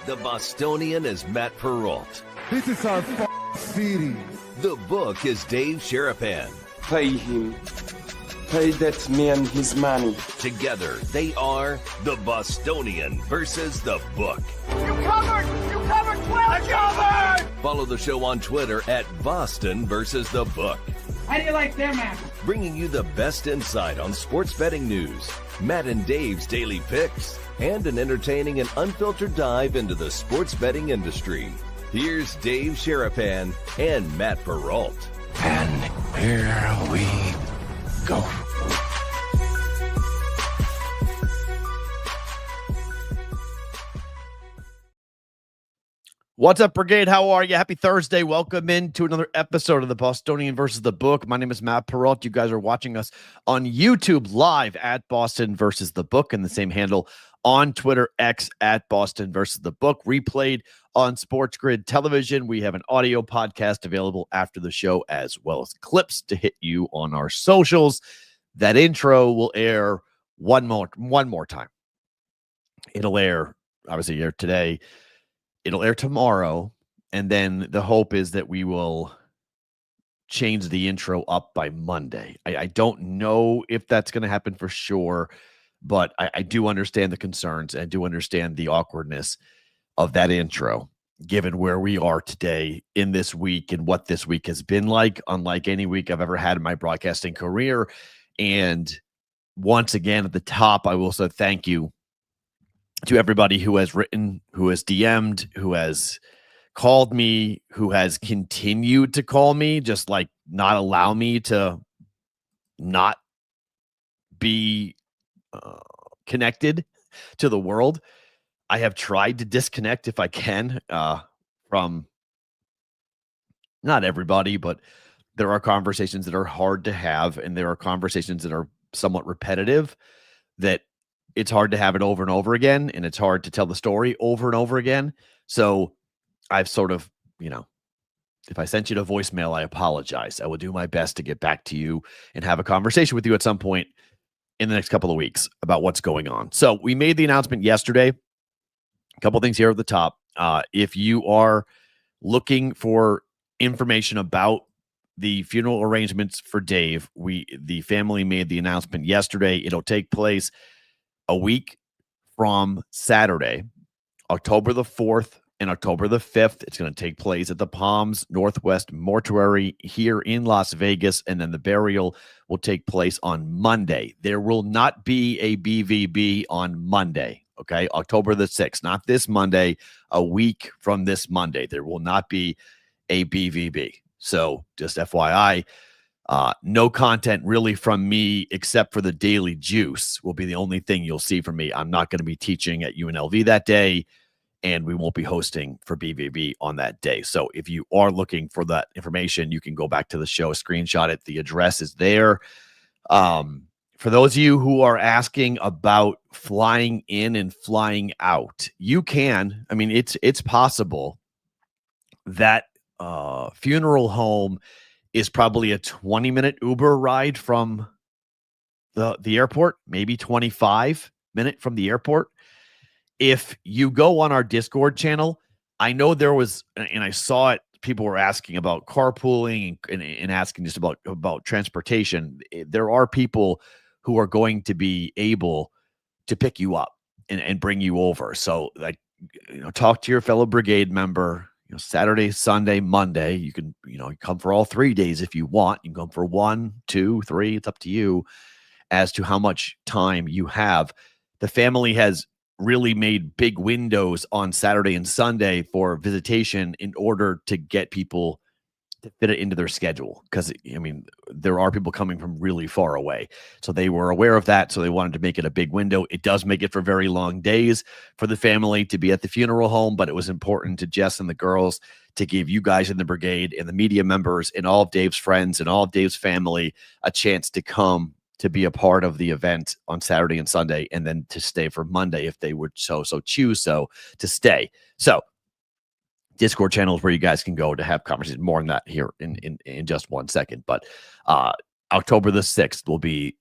The Bostonian is Matt Perrault. This is our city. The book is Dave Sharapan. Pay him. Pay that man his money. Together, they are the Bostonian versus the book. You covered! You covered 12! Covered! Follow the show on Twitter at Boston versus the book. How do you like them apples? Bringing you the best insight on sports betting news, Matt and Dave's daily picks, and an entertaining and unfiltered dive into the sports betting industry. Here's Dave Sharapan and Matt Perrault. And here we go. What's up, Brigade? How are you? Happy Thursday. Welcome into another episode of the Bostonian versus the book. My name is Matt Perrault. You guys are watching us on YouTube live at Boston versus the book, and the same handle on Twitter X at Boston versus the book. Replayed on Sports Grid Television. We have an audio podcast available after the show, as well as clips to hit you on our socials. That intro will air one more time. It'll air, obviously, air today. It'll air tomorrow, and then the hope is that we will change the intro up by Monday. I don't know if that's going to happen for sure, but I do understand the concerns and do understand the awkwardness of that intro, given where we are today in this week and what this week has been like, unlike any week I've ever had in my broadcasting career. And once again, at the top, I will say thank you to everybody who has written, who has DM'd, who has called me, who has continued to call me, just like not allow me to not be connected to the world. I have tried to disconnect if I can from not everybody, but there are conversations that are hard to have, and there are conversations that are somewhat repetitive that it's hard to have it over and over again, and it's hard to tell the story over and over again. So I've sort of, if I sent you to voicemail, I apologize. I will do my best to get back to you and have a conversation with you at some point in the next couple of weeks about what's going on. So we made the announcement yesterday. A couple things here at the top. If you are looking for information about the funeral arrangements for Dave, the family made the announcement yesterday. It'll take place a week from Saturday, October the 4th and October the 5th. It's going to take place at the Palms Northwest Mortuary here in Las Vegas, and then the burial will take place on Monday. There will not be a BVB on Monday, okay? October the 6th, not this Monday, a week from this Monday. There will not be a BVB. So just FYI, no content really from me except for the Daily Juice will be the only thing you'll see from me. I'm not going to be teaching at UNLV that day, and we won't be hosting for BVB on that day. So if you are looking for that information, you can go back to the show, screenshot it. The address is there. For those of you who are asking about flying in and flying out, you can. I mean, it's possible that funeral home is probably a 20-minute Uber ride from the airport, maybe 25-minute from the airport. If you go on our Discord channel, I know there was, and I saw it, people were asking about carpooling and asking just about transportation. There are people who are going to be able to pick you up and bring you over. So, like, talk to your fellow brigade member. Saturday, Sunday, Monday. You can, come for all 3 days if you want. You can come for 1, 2, 3. It's up to you as to how much time you have. The family has really made big windows on Saturday and Sunday for visitation in order to get people to fit it into their schedule. Because, there are people coming from really far away. So they were aware of that. So they wanted to make it a big window. It does make it for very long days for the family to be at the funeral home, but it was important to Jess and the girls to give you guys in the brigade and the media members and all of Dave's friends and all of Dave's family a chance to come to be a part of the event on Saturday and Sunday, and then to stay for Monday if they would so choose to stay. So Discord channels where you guys can go to have conversations. More on that here in just 1 second. But October the 6th will be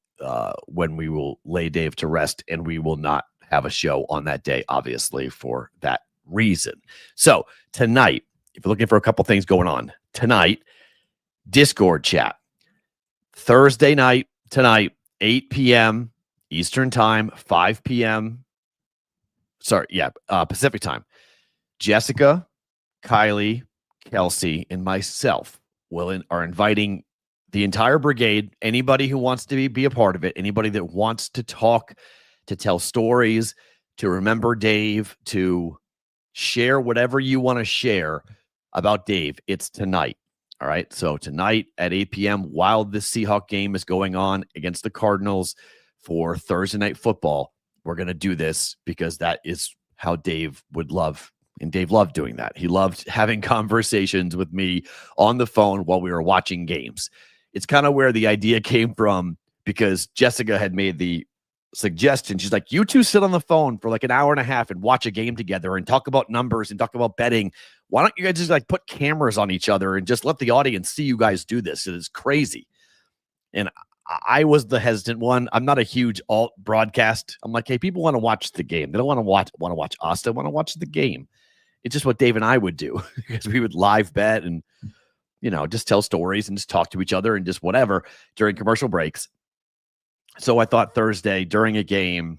when we will lay Dave to rest, and we will not have a show on that day, obviously, for that reason. So tonight, if you're looking for a couple things going on tonight, Discord chat. Thursday night, tonight, 8 p.m. Eastern time, 5 p.m. Pacific time. Jessica, Kylie, Kelsey, and myself are inviting the entire brigade, anybody who wants to be a part of it, anybody that wants to talk, to tell stories, to remember Dave, to share whatever you want to share about Dave. It's tonight. All right. So tonight at 8 p.m., while the Seahawks game is going on against the Cardinals for Thursday Night Football, we're going to do this because that is how Dave would love. And Dave loved doing that. He loved having conversations with me on the phone while we were watching games. It's kind of where the idea came from because Jessica had made the suggestion. She's like, you two sit on the phone for like an hour and a half and watch a game together and talk about numbers and talk about betting. Why don't you guys just like put cameras on each other and just let the audience see you guys do this? It is crazy. And I was the hesitant one. I'm not a huge alt broadcast. I'm like, hey, people want to watch the game. They don't want to watch us. They want to watch the game. It's just what Dave and I would do because we would live bet and, just tell stories and just talk to each other and just whatever during commercial breaks. So I thought Thursday during a game,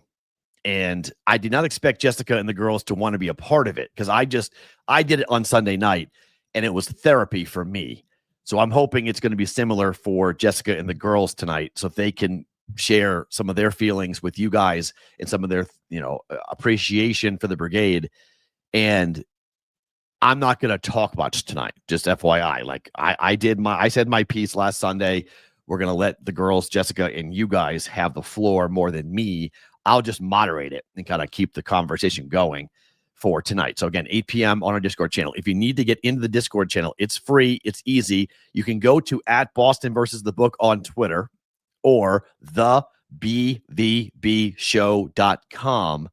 and I did not expect Jessica and the girls to want to be a part of it because I did it on Sunday night and it was therapy for me. So I'm hoping it's going to be similar for Jessica and the girls tonight so they can share some of their feelings with you guys and some of their, appreciation for the brigade. And I'm not going to talk much tonight, just FYI. Like I said my piece last Sunday. We're going to let the girls, Jessica, and you guys have the floor more than me. I'll just moderate it and kind of keep the conversation going for tonight. So again, 8 p.m. on our Discord channel. If you need to get into the Discord channel, it's free. It's easy. You can go to @BostonVersusTheBook on Twitter or thebvbshow.com.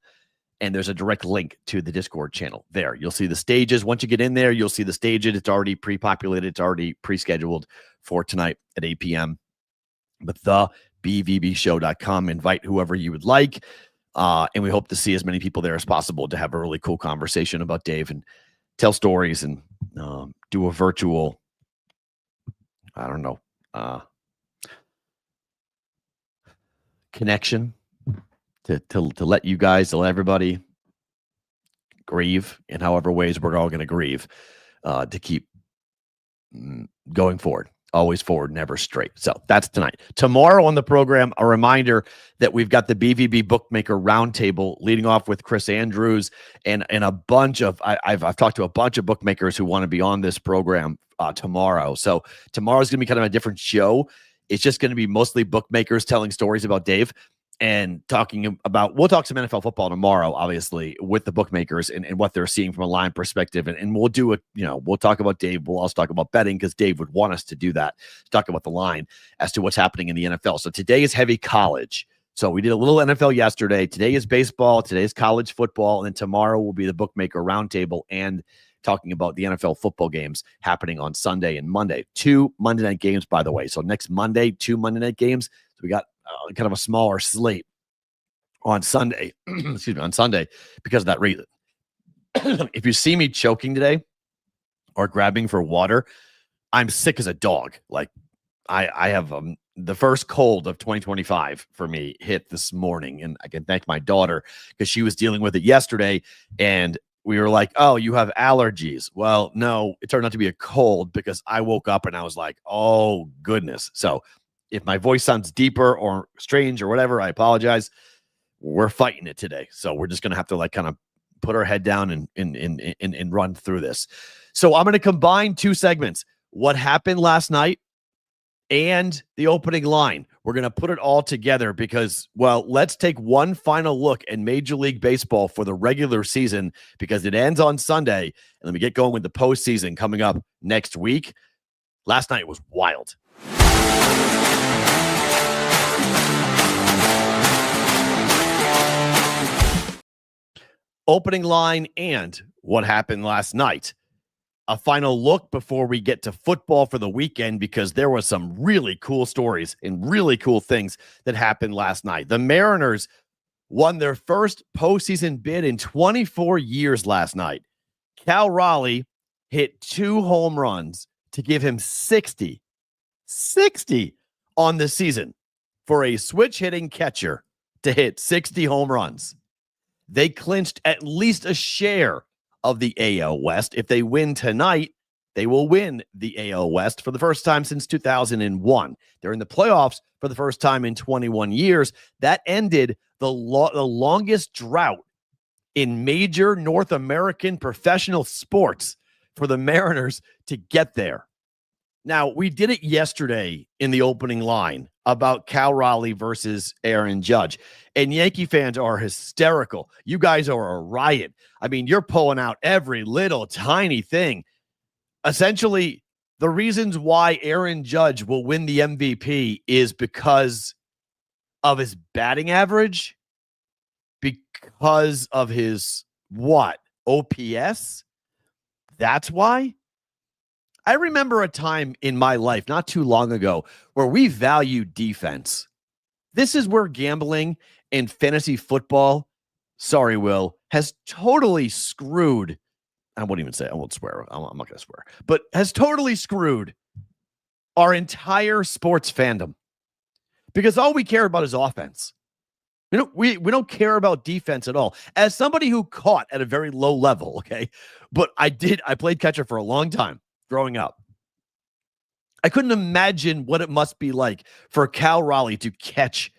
And there's a direct link to the Discord channel there. You'll see the stages. Once you get in there, you'll see the stages. It's already pre-populated. It's already pre-scheduled for tonight at 8 p.m. But thebvbshow.com. Invite whoever you would like. And we hope to see as many people there as possible to have a really cool conversation about Dave and tell stories and do a virtual, connection to let you guys, to let everybody grieve in however ways we're all going to grieve to keep going forward. Always forward, never straight. So that's tonight. Tomorrow on the program, a reminder that we've got the BVB Bookmaker Roundtable leading off with Chris Andrews and a bunch of, I've talked to a bunch of bookmakers who want to be on this program tomorrow. So tomorrow's going to be kind of a different show. It's just going to be mostly bookmakers telling stories about Dave and talking about, we'll talk some NFL football tomorrow, obviously, with the bookmakers and what they're seeing from a line perspective. And we'll do it, we'll talk about Dave. We'll also talk about betting because Dave would want us to do that, talk about the line as to what's happening in the NFL. So today is heavy college. So we did a little NFL yesterday. Today is baseball. Today is college football. And then tomorrow will be the bookmaker roundtable and talking about the NFL football games happening on Sunday and Monday. 2 Monday night games, by the way. So next Monday, 2 Monday night games. So we got kind of a smaller slate on Sunday, on Sunday because of that reason. If you see me choking today or grabbing for water, I'm sick as a dog. Like I have the first cold of 2025 for me hit this morning. And I can thank my daughter because she was dealing with it yesterday. And we were like, oh, you have allergies. Well, no, it turned out to be a cold because I woke up and I was like, oh, goodness. So if my voice sounds deeper or strange or whatever, I apologize. We're fighting it today. So we're just going to have to kind of put our head down and run through this. So I'm going to combine 2 segments, what happened last night and the opening line. We're going to put it all together because, well, let's take one final look at Major League Baseball for the regular season because it ends on Sunday. And then we get going with the postseason coming up next week. Last night was wild. Opening line and what happened last night. A final look before we get to football for the weekend because there were some really cool stories and really cool things that happened last night. The Mariners won their first postseason bid in 24 years last night. Cal Raleigh hit 2 home runs to give him 60 on the season for a switch hitting catcher to hit 60 home runs. They clinched at least a share of the AL West. If they win tonight, they will win the AL West for the first time since 2001. They're in the playoffs for the first time in 21 years. That ended the longest drought in major North American professional sports for the Mariners to get there. Now, we did it yesterday in the opening line about Cal Raleigh versus Aaron Judge, and Yankee fans are hysterical. You guys are a riot. I mean, you're pulling out every little tiny thing. Essentially, the reasons why Aaron Judge will win the MVP is because of his batting average, because of his what? OPS? That's why? I remember a time in my life not too long ago where we valued defense. This is where gambling and fantasy football, sorry, Will, has totally screwed. I won't even say, I won't swear. I'm not going to swear, but has totally screwed our entire sports fandom because all we care about is offense. We don't care about defense at all. As somebody who caught at a very low level, okay, but I played catcher for a long time growing up. I couldn't imagine what it must be like for Cal Raleigh to catch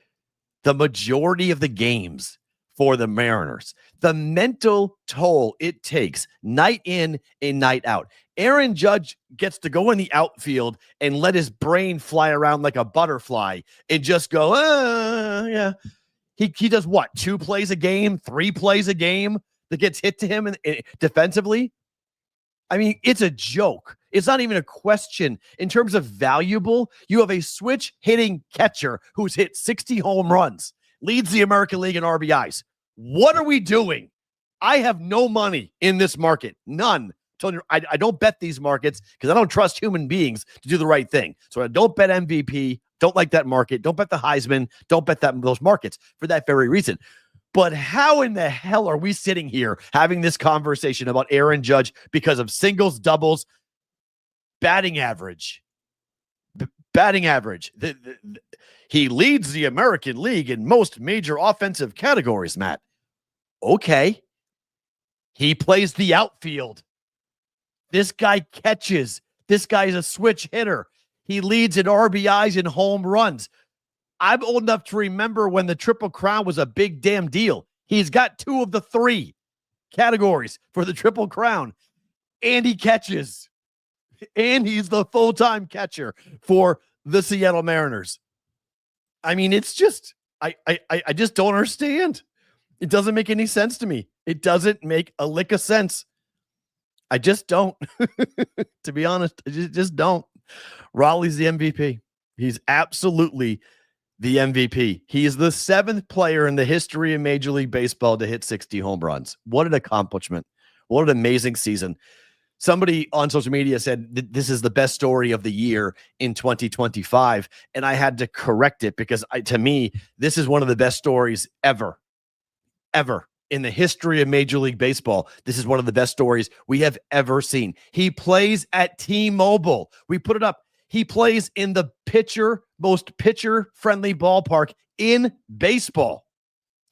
the majority of the games for the Mariners. The mental toll it takes night in and night out. Aaron Judge gets to go in the outfield and let his brain fly around like a butterfly and just go, yeah. He does what? 2 plays a game, 3 plays a game that gets hit to him defensively. I mean, it's a joke. It's not even a question. In terms of valuable, you have a switch hitting catcher who's hit 60 home runs, leads the American League in RBIs. What are we doing? I have no money in this market. None. I don't bet these markets because I don't trust human beings to do the right thing. So I don't bet MVP. Don't like that market. Don't bet the Heisman. Don't bet those markets for that very reason. But how in the hell are we sitting here having this conversation about Aaron Judge because of singles, doubles, batting average? Batting average. He leads the American League in most major offensive categories, Matt. Okay. He plays the outfield. This guy catches. This guy is a switch hitter. He leads in RBIs and home runs. I'm old enough to remember when the Triple Crown was a big damn deal. He's got 2 of the 3 categories for the Triple Crown, and he catches. And he's the full-time catcher for the Seattle Mariners. I mean, it's just, I just don't understand. It doesn't make any sense to me. It doesn't make a lick of sense. I just don't. To be honest, I just don't. Raleigh's the MVP. He's absolutely the MVP. He is the 7th player in the history of Major League Baseball to hit 60 home runs. What an accomplishment. What an amazing season. Somebody on social media said this is the best story of the year in 2025, and I had to correct it because to me, this is one of the best stories ever in the history of Major League Baseball. This is one of the best stories we have ever seen. He plays at T-Mobile. We put it up. He plays in the most pitcher-friendly ballpark in baseball.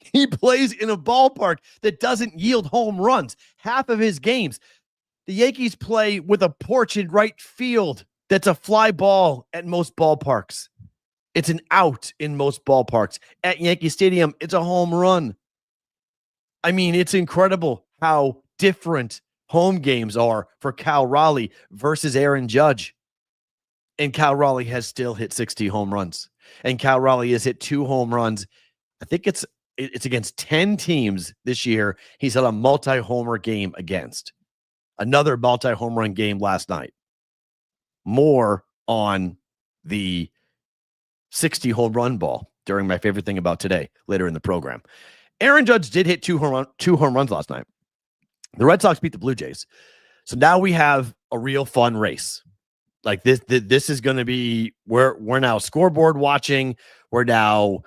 He plays in a ballpark that doesn't yield home runs. Half of his games, the Yankees play with a porch in right field that's a fly ball at most ballparks. It's an out in most ballparks. At Yankee Stadium, it's a home run. I mean, it's incredible how different home games are for Cal Raleigh versus Aaron Judge. And Cal Raleigh has still hit 60 home runs. And Cal Raleigh has hit 2 home runs. I think it's against 10 teams this year he's had a multi-homer game against. Another multi-home run game last night. More on the 60 home run ball during my favorite thing about today, later in the program. Aaron Judge did hit 2 home runs last night. The Red Sox beat the Blue Jays. So now we have a real fun race. Like this is going to be, we're now scoreboard watching. We're now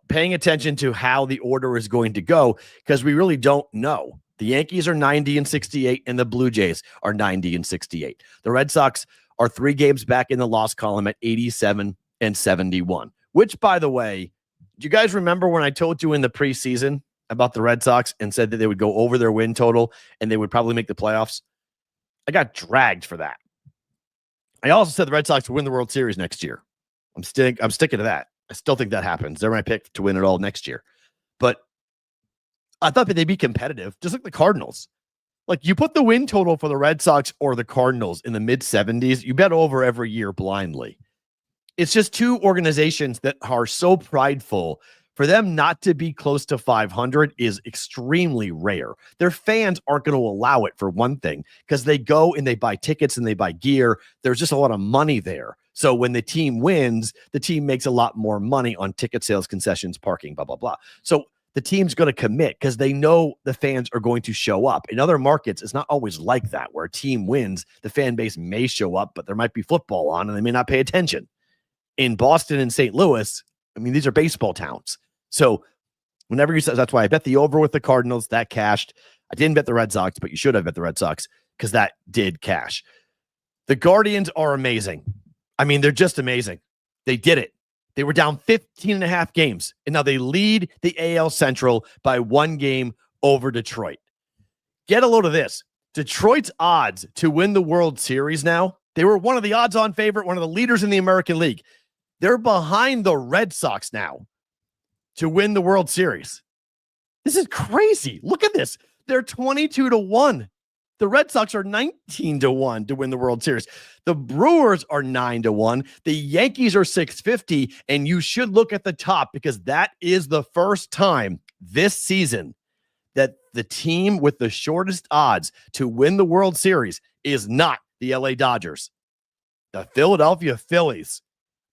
paying attention to how the order is going to go, because we really don't know. The Yankees are 90-68 and the Blue Jays are 90-68. The Red Sox are 3 games back in the loss column at 87-71, which, by the way, do you guys remember when I told you in the preseason about the Red Sox and said that they would go over their win total and they would probably make the playoffs? I got dragged for that. I also said the Red Sox would win the World Series next year. I'm sticking to that. I still think that happens. They're my pick to win it all next year. But I thought that they'd be competitive, just like the Cardinals. Like, you put the win total for the Red Sox or the Cardinals in the mid-70s, you bet over every year blindly. It's just two organizations that are so prideful. For them not to be close to 500 is extremely rare. Their fans aren't going to allow it, for one thing, because they go and they buy tickets and they buy gear. There's just a lot of money there. So when the team wins, the team makes a lot more money on ticket sales, concessions, parking, blah, blah, blah. So the team's going to commit because they know the fans are going to show up. In other markets, it's not always like that, where a team wins, the fan base may show up, but there might be football on and they may not pay attention. In Boston and St. Louis, I mean, these are baseball towns. So whenever you say, that's why I bet the over with the Cardinals, that cashed. I didn't bet the Red Sox, but you should have bet the Red Sox because that did cash. The Guardians are amazing. I mean, they're just amazing. They did it. They were down 15.5 games, and now they lead the AL Central by 1 game over Detroit. Get a load of this. Detroit's odds to win the World Series now, they were one of the odds-on favorite, one of the leaders in the American League. They're behind the Red Sox now to win the World Series. This is crazy. Look at this. They're 22-1. The Red Sox are 19-1 to win the World Series. The Brewers are 9-1. The Yankees are 650. And you should look at the top, because that is the first time this season that the team with the shortest odds to win the World Series is not the LA Dodgers. The Philadelphia Phillies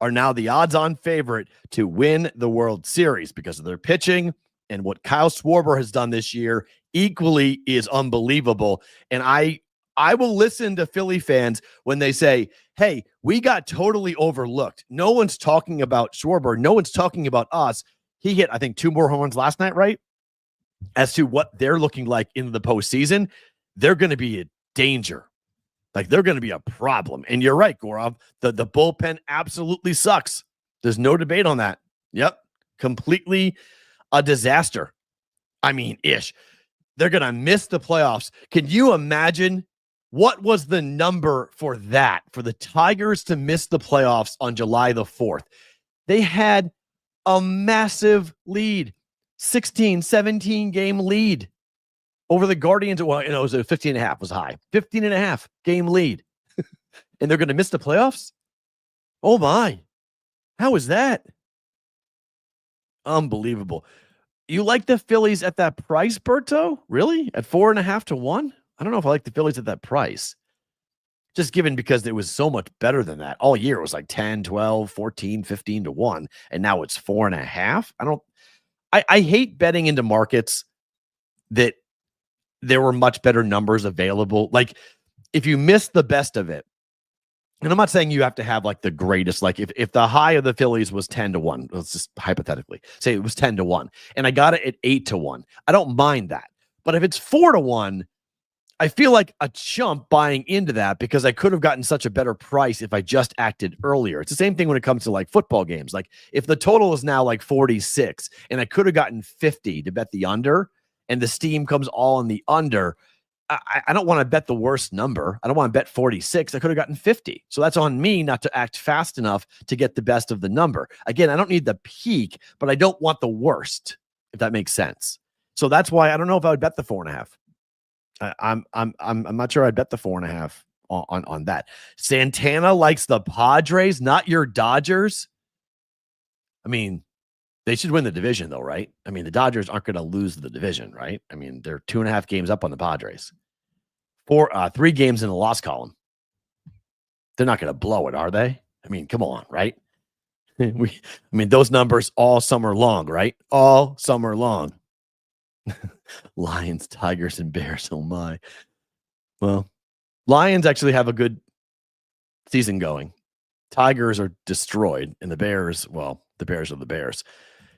are now the odds-on favorite to win the World Series because of their pitching, and what Kyle Schwarber has done this year equally is unbelievable. And I will listen to Philly fans when they say, hey, we got totally overlooked. No one's talking about Schwarber. No one's talking about us. He hit, I think, 2 more home runs last night, right? As to what they're looking like in the postseason, they're going to be a danger. Like, they're going to be a problem. And you're right, Gorov. The bullpen absolutely sucks. There's no debate on that. Yep. Completely a disaster. I mean, they're going to miss the playoffs. Can you imagine what was the number for that, for the Tigers to miss the playoffs on July the 4th? They had a massive lead, 16, 17 game lead over the Guardians. Well, it was 15.5 was high, 15.5 game lead. And they're going to miss the playoffs? Oh my. How is that? Unbelievable. You like the Phillies at that price, Berto? Really? At 4.5 to 1? I don't know if I like the Phillies at that price. Just given because it was so much better than that. All year it was like 10, 12, 14, 15 to 1. And now it's 4.5. I hate betting into markets that there were much better numbers available. Like, if you miss the best of it, and I'm not saying you have to have like the greatest, like if the high of the Phillies was 10 to 1, let's just hypothetically say it was 10 to 1 and I got it at 8 to 1. I don't mind that. But if it's 4 to 1, I feel like a chump buying into that because I could have gotten such a better price if I just acted earlier. It's the same thing when it comes to like football games. Like, if the total is now like 46 and I could have gotten 50 to bet the under and the steam comes all in the under, I don't want to bet the worst number. I don't want to bet 46. I could have gotten 50. So that's on me not to act fast enough to get the best of the number. Again, I don't need the peak, but I don't want the worst, if that makes sense. So that's why I don't know if I would bet the 4.5. I'm not sure I'd bet the 4.5 on that. Santana likes the Padres, not your Dodgers. I mean, they should win the division, though, right? I mean, the Dodgers aren't going to lose the division, right? I mean, they're 2.5 games up on the Padres. 3 games in the loss column. They're not going to blow it, are they? I mean, come on, right? Those numbers all summer long, right? All summer long. Lions, Tigers, and Bears. Oh, my. Well, Lions actually have a good season going. Tigers are destroyed, and the Bears, well, the Bears are the Bears.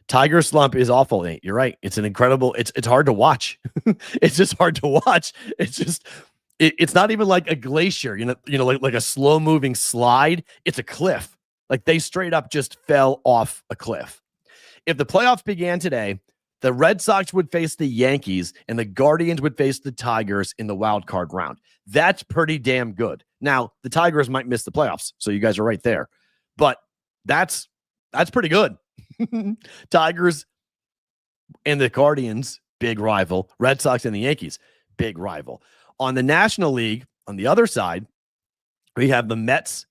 Tiger slump is awful, Nate. You're right. It's an incredible. It's hard to watch. It's just hard to watch. It's just it's not even like a glacier, like a slow moving slide. It's a cliff. Like they straight up just fell off a cliff. If the playoffs began today, the Red Sox would face the Yankees and the Guardians would face the Tigers in the wild card round. That's pretty damn good. Now, the Tigers might miss the playoffs, so you guys are right there. But that's pretty good. Tigers and the Guardians, big rival. Red Sox and the Yankees, big rival. On the National League, on the other side, we have the Mets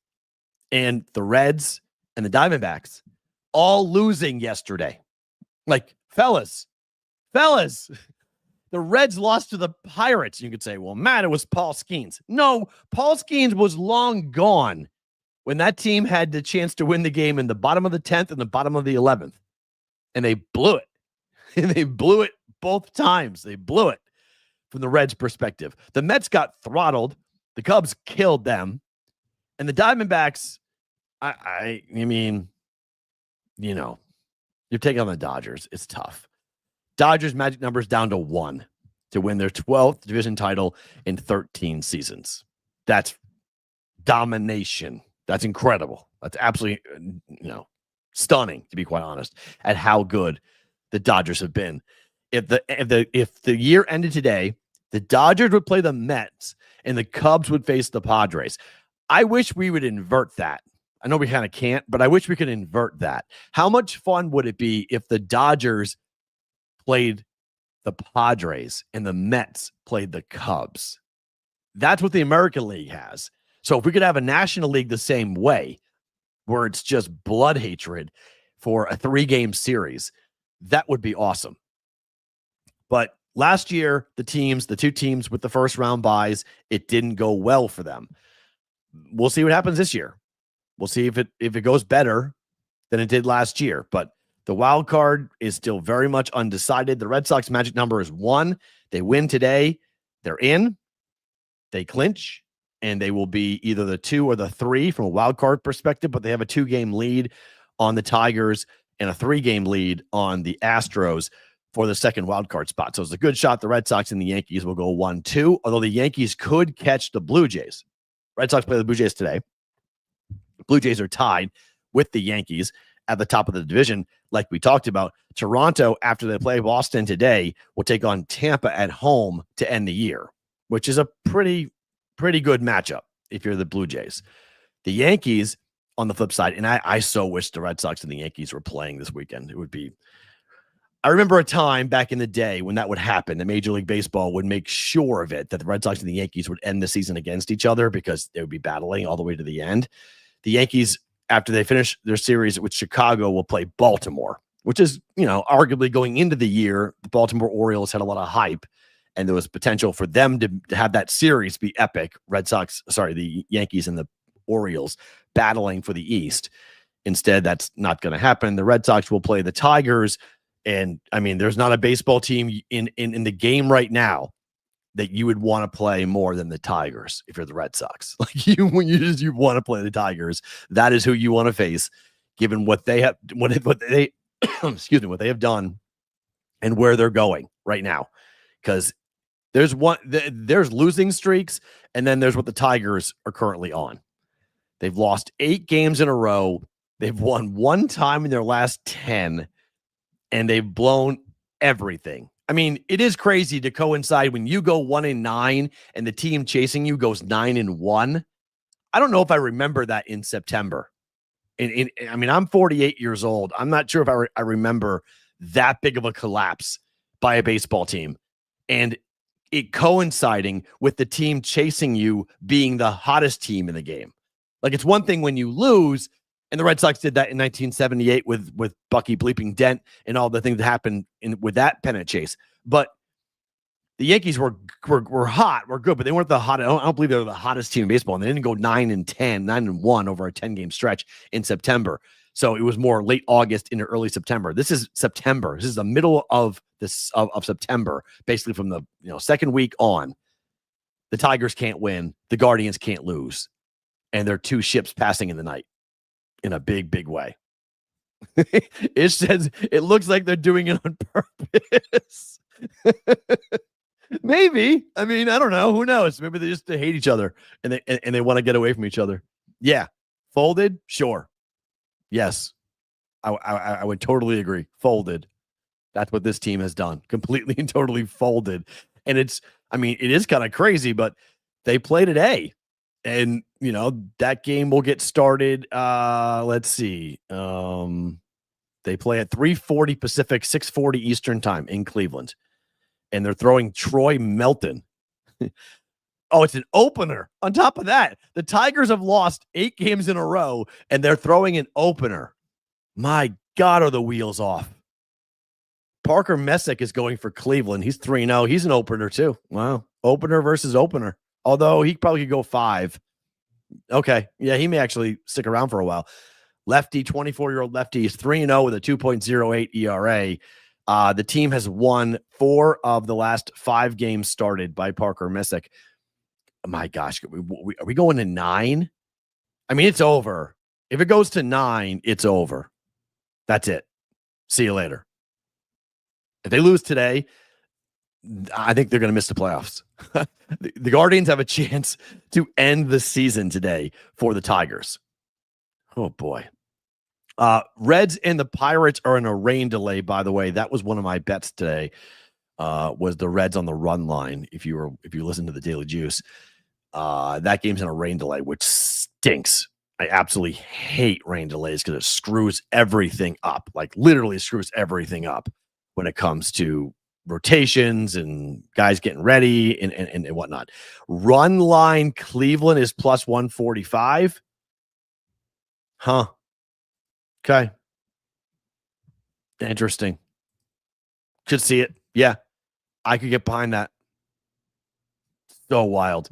and the Reds and the Diamondbacks all losing yesterday. Like, fellas, the Reds lost to the Pirates. You could say, well, Matt, it was Paul Skeens. No, Paul Skeens was long gone when that team had the chance to win the game in the bottom of the 10th and the bottom of the 11th. And they blew it. And they blew it both times. They blew it from the Reds' perspective. The Mets got throttled. The Cubs killed them. And the Diamondbacks, I mean, you're taking on the Dodgers. It's tough. Dodgers magic numbers down to 1 to win their 12th division title in 13 seasons. That's domination. That's incredible. That's absolutely, stunning, to be quite honest, at how good the Dodgers have been. If the year ended today, the Dodgers would play the Mets and the Cubs would face the Padres. I wish we would invert that. I know we kind of can't, but I wish we could invert that. How much fun would it be if the Dodgers played the Padres and the Mets played the Cubs? That's what the American League has. So if we could have a National League the same way, where it's just blood hatred for a 3-game series, that would be awesome. But last year, the two teams with the first round buys, it didn't go well for them. We'll see what happens this year. We'll see if it goes better than it did last year. But the wild card is still very much undecided. The Red Sox magic number is 1. They win today, they're in, they clinch, and they will be either the 2 or the 3 from a wild card perspective, but they have a 2-game lead on the Tigers and a 3-game lead on the Astros for the second wild card spot. So it's a good shot. The Red Sox and the Yankees will go 1-2, although the Yankees could catch the Blue Jays. Red Sox play the Blue Jays today. Blue Jays are tied with the Yankees at the top of the division, like we talked about. Toronto, after they play Boston today, will take on Tampa at home to end the year, which is a pretty good matchup if you're the Blue Jays. The Yankees, on the flip side, and I so wish the Red Sox and the Yankees were playing this weekend. It would be, I remember a time back in the day when that would happen, that Major League Baseball would make sure of it, that the Red Sox and the Yankees would end the season against each other because they would be battling all the way to the end. The Yankees, after they finish their series with Chicago, will play Baltimore, which is, arguably going into the year, the Baltimore Orioles had a lot of hype, and there was potential for them to have that series be epic. The Yankees and the Orioles battling for the East. Instead, that's not going to happen. The Red Sox will play the Tigers. And I mean, there's not a baseball team in the game right now that you would want to play more than the Tigers if you're the Red Sox. Like you want to play the Tigers, that is who you want to face, given what they have, what they what they have done and where they're going right now. Because there's losing streaks, and then there's what the Tigers are currently on. They've lost 8 games in a row. They've won 1 time in their last 10, and they've blown everything. I mean, it is crazy to coincide when you go 1-9 and the team chasing you goes 9-1. I don't know if I remember that in September. I mean, I'm 48 years old. I'm not sure if I remember that big of a collapse by a baseball team, and it coinciding with the team chasing you being the hottest team in the game. Like, it's one thing when you lose, and the Red Sox did that in 1978 with Bucky bleeping Dent and all the things that happened with that pennant chase. But the Yankees were hot, were good, but they weren't the hottest. I don't believe they were the hottest team in baseball. And they didn't go 9-1 over a 10-game stretch in September. So it was more late August into early September. This is September. This is the middle of September, basically from the second week on. The Tigers can't win. The Guardians can't lose. And they're 2 ships passing in the night in a big, big way. It says it looks like they're doing it on purpose. Maybe. I mean, I don't know. Who knows? Maybe they just hate each other and they want to get away from each other. Yeah. Folded? Sure. Yes. I would totally agree. Folded. That's what this team has done. Completely and totally folded. And it is kind of crazy, but they play today. And, that game will get started. Let's see. They play at 3:40 Pacific, 6:40 Eastern time in Cleveland. And they're throwing Troy Melton. Oh, it's an opener. On top of that, the Tigers have lost 8 games in a row, and they're throwing an opener. My God, are the wheels off. Parker Messick is going for Cleveland. He's 3-0. He's an opener, too. Wow. Opener versus opener. Although he probably could go 5. Okay. Yeah, he may actually stick around for a while. Lefty, 24-year-old lefty, is 3-0 with a 2.08 ERA. The team has won 4 of the last 5 games started by Parker Messick. My gosh, are we going to 9? I mean, it's over. If it goes to 9, it's over. That's it. See you later. If they lose today, I think they're going to miss the playoffs. The Guardians have a chance to end the season today for the Tigers. Oh, boy. Reds and the Pirates are in a rain delay, by the way. That was one of my bets today, was the Reds on the run line. If you listen to the Daily Juice, that game's in a rain delay, which stinks. I absolutely hate rain delays because it screws everything up, like literally screws everything up when it comes to rotations and guys getting ready and whatnot. Run line Cleveland is plus 145. Huh. Okay. Interesting. Could see it. Yeah. I could get behind that. So wild.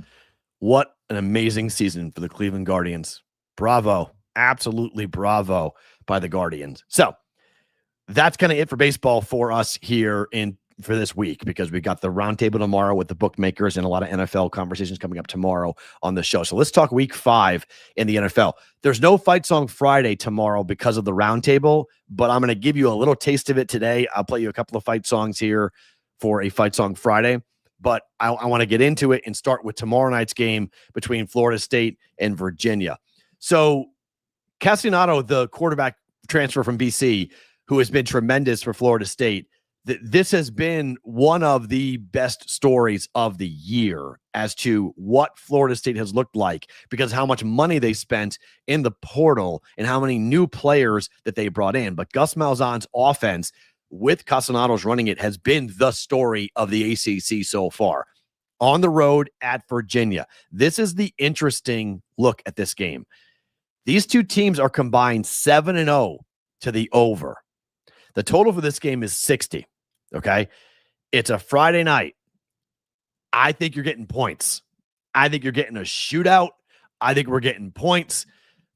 What an amazing season for the Cleveland Guardians. Bravo. Absolutely bravo by the Guardians. So that's kind of it for baseball for us here for this week, because we got the roundtable tomorrow with the bookmakers and a lot of NFL conversations coming up tomorrow on the show. So let's talk week 5 in the NFL. There's no Fight Song Friday tomorrow because of the roundtable, but I'm going to give you a little taste of it today. I'll play you a couple of fight songs here for a Fight Song Friday, but I want to get into it and start with tomorrow night's game between Florida State and Virginia. So Castellanos, the quarterback transfer from BC, who has been tremendous for Florida State, this has been one of the best stories of the year as to what Florida State has looked like, because how much money they spent in the portal and how many new players that they brought in. But Gus Malzahn's offense with Castellanos running it has been the story of the ACC so far. On the road at Virginia. This is the interesting look at this game. These two teams are combined 7-0 to the over. The total for this game is 60. Okay. It's a Friday night. I think you're getting points. I think you're getting a shootout. I think we're getting points.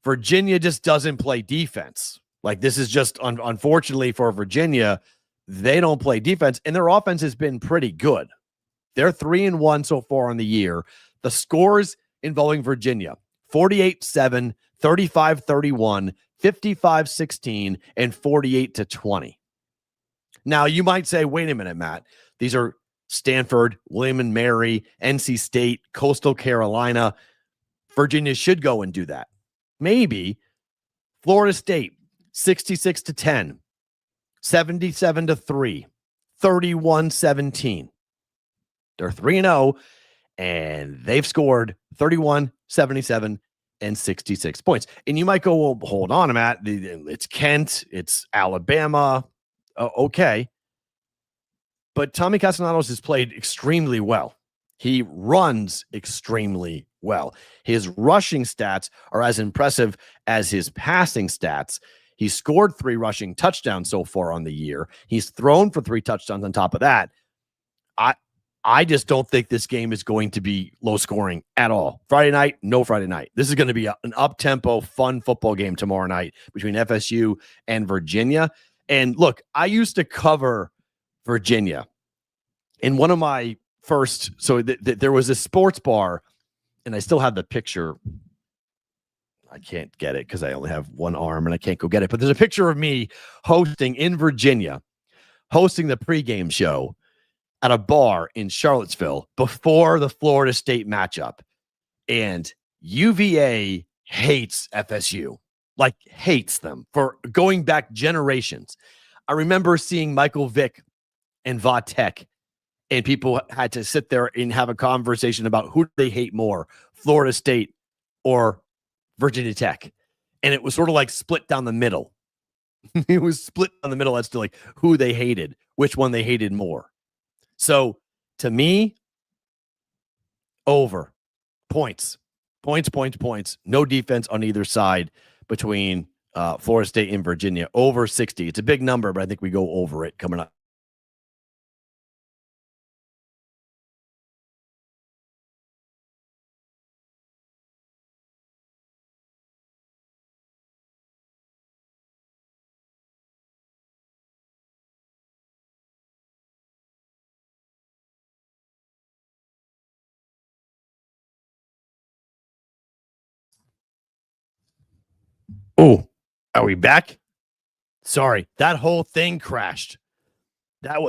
Virginia just doesn't play defense. Like, this is just, unfortunately for Virginia, they don't play defense, and their offense has been pretty good. They're 3-1 so far on the year. The scores involving Virginia: 48-7, 35-31, 55-16, and 48-20. Now, you might say, wait a minute, Matt. These are Stanford, William and Mary, NC State, Coastal Carolina. Virginia should go and do that. Maybe. Florida State, 66-10, 77-3, 31-17. They're 3-0, and they've scored 31, 77, and 66 points. And you might go, well, hold on, Matt. It's Kent. It's Alabama. Okay. But Tommy Castellanos has played extremely well. He runs extremely well. His rushing stats are as impressive as his passing stats. He's scored 3 rushing touchdowns so far on the year. He's thrown for 3 touchdowns on top of that. I just don't think this game is going to be low scoring at all. Friday night, no Friday night. This is going to be an up-tempo, fun football game tomorrow night between FSU and Virginia. And look, I used to cover Virginia in one of my first. So there was a sports bar, and I still have the picture. I can't get it because I only have one arm and I can't go get it. But there's a picture of me hosting in Virginia, hosting the pregame show at a bar in Charlottesville before the Florida State matchup. And UVA hates FSU, like hates them for going back generations. I remember seeing Michael Vick and Vatek, and people had to sit there and have a conversation about who they hate more, Florida State or Virginia Tech. And it was sort of like split down the middle. It was split down the middle as to like who they hated, which one they hated more. So to me, over points. No defense on either side between Florida State and Virginia. Over 60. It's a big number, but I think we go over it coming up. Oh, are we back? Sorry, that whole thing crashed. That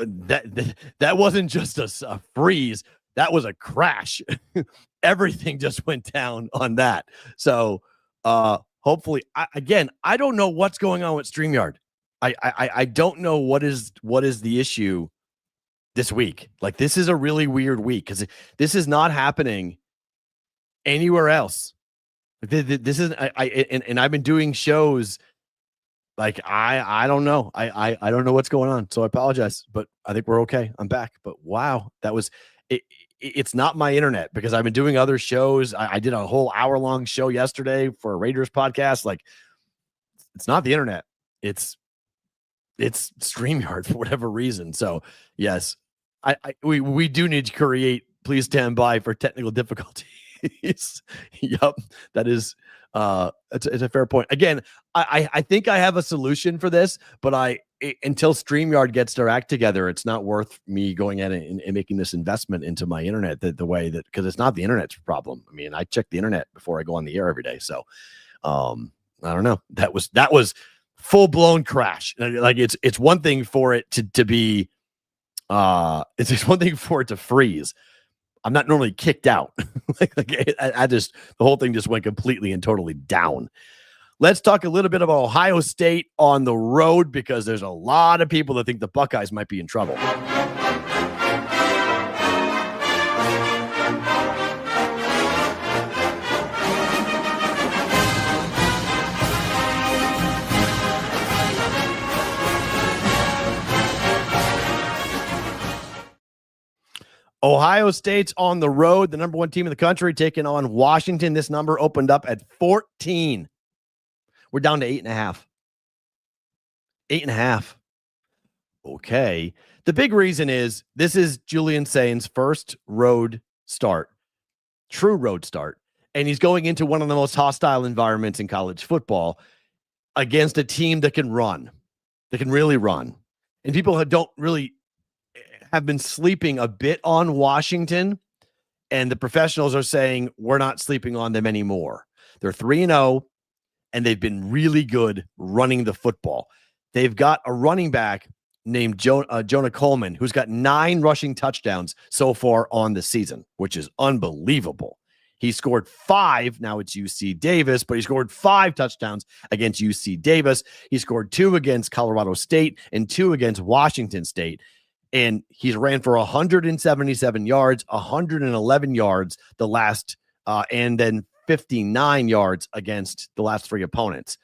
wasn't just a freeze. That was a crash. Everything just went down on that. So hopefully, I don't know what's going on with StreamYard. I don't know what is the issue this week. Like, this is a really weird week because this is not happening anywhere else. This is and I've been doing shows like I don't know. I don't know what's going on. So I apologize, but I think we're okay. I'm back. But wow, that was it. It's not my internet because I've been doing other shows. I did a whole hour-long show yesterday for a Raiders podcast. Like, it's not the internet. It's StreamYard for whatever reason. So yes, we do need to create. Please stand by for technical difficulties. Yep, that is it's a fair point. Again, I think I have a solution for this, but until StreamYard gets their act together, it's not worth me going in and making this investment into my internet the way that, because it's not the internet's problem. I mean, I check the internet before I go on the air every day. So I don't know. That was full blown crash. Like, it's one thing for it to be it's one thing for it to freeze. I'm not normally kicked out. I just, the whole thing just went completely and totally down. Let's talk a little bit about Ohio State on the road, because there's a lot of people that think the Buckeyes might be in trouble. Ohio State's on the road, the number one team in the country, taking on Washington. This number opened up at 14. We're down to 8.5. 8.5. Okay. The big reason is this is Julian Sain's first road start, true road start. And he's going into one of the most hostile environments in college football against a team that can run, that can really run. And people don't really have been sleeping a bit on Washington, and the professionals are saying we're not sleeping on them anymore. They're 3-0, and they've been really good running the football. They've got a running back named Jonah Coleman, who's got 9 rushing touchdowns so far on the season, which is unbelievable. He scored 5. Now it's UC Davis, but he scored 5 touchdowns against UC Davis. He scored 2 against Colorado State and 2 against Washington State. And he's ran for 177 yards, 111 yards the last, and then 59 yards against the last 3 opponents.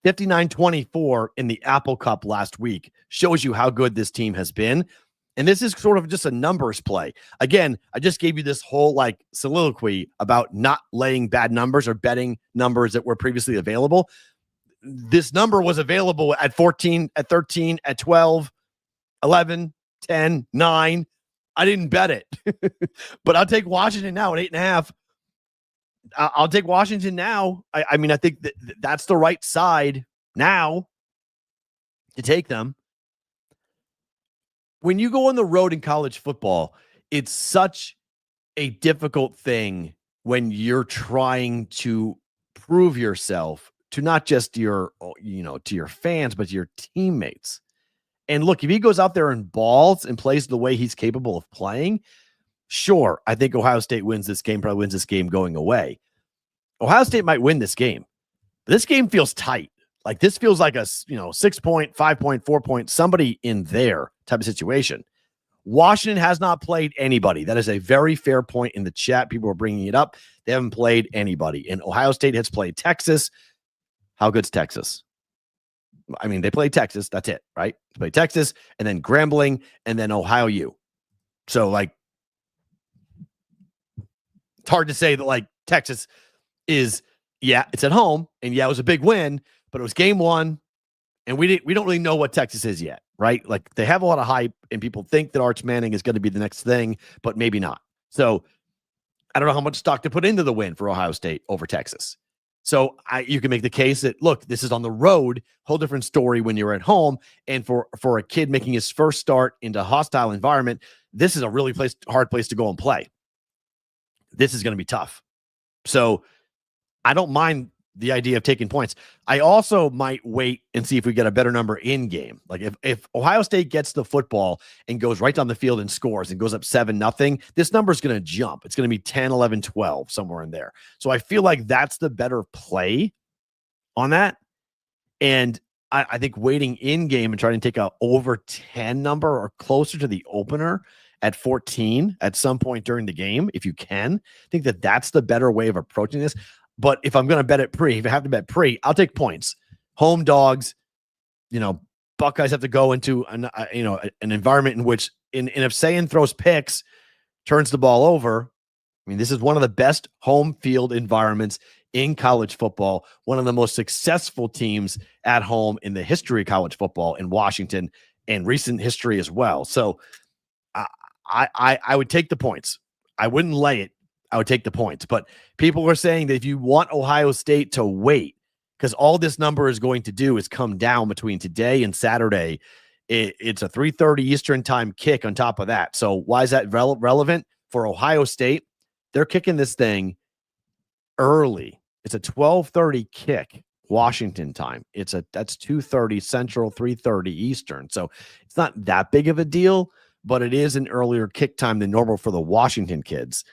59-24 in the Apple Cup last week shows you how good this team has been. And this is sort of just a numbers play. Again, I just gave you this whole like soliloquy about not laying bad numbers or betting numbers that were previously available. This number was available at 14, at 13, at 12, 11, 10, 9. I didn't bet it, but I'll take Washington now at 8.5. I'll take Washington now. I mean, I think that's the right side now to take them. When you go on the road in college football, it's such a difficult thing when you're trying to prove yourself to not just your, to your fans, but to your teammates. And look, if he goes out there and balls and plays the way he's capable of playing, sure, I think Ohio State wins this game, probably wins this game going away. Ohio State might win this game. This game feels tight. Like this feels like a 6 point, 5 point, 4 point, somebody in there type of situation. Washington has not played anybody. That is a very fair point in the chat. People are bringing it up. They haven't played anybody. And Ohio State has played Texas. How good's Texas? I mean, they played Texas. That's it, right? They played Texas and then Grambling and then Ohio U. So, like, it's hard to say that, like, Texas is, it's at home. And it was a big win, but it was game one. And we don't really know what Texas is yet, right? Like, they have a lot of hype and people think that Arch Manning is going to be the next thing, but maybe not. So I don't know how much stock to put into the win for Ohio State over Texas. So you can make the case that, look, this is on the road, whole different story when you're at home. And for a kid making his first start into a hostile environment, this is a really hard place to go and play. This is going to be tough. So I don't mind the idea of taking points. I also might wait and see if we get a better number in game. Like if Ohio State gets the football and goes right down the field and scores and goes up 7-0, this number is going to jump. It's going to be 10, 11, 12, somewhere in there. So I feel like that's the better play on that. And I think waiting in game and trying to take a over 10 number or closer to the opener at 14 at some point during the game, if you can, I think that's the better way of approaching this. But if I'm going to bet it pre, if I have to bet pre, I'll take points. Home dogs, Buckeyes have to go into an environment in which, and if Sayan throws picks, turns the ball over. I mean, this is one of the best home field environments in college football. One of the most successful teams at home in the history of college football in Washington and recent history as well. So I would take the points. I wouldn't lay it. I would take the points. But people are saying that if you want Ohio State to wait, because all this number is going to do is come down between today and Saturday, it's a 3:30 Eastern time kick on top of that. So why is that relevant for Ohio State? They're kicking this thing early. It's a 12:30 kick Washington time. That's 2:30 Central, 3:30 Eastern. So it's not that big of a deal, but it is an earlier kick time than normal for the Washington kids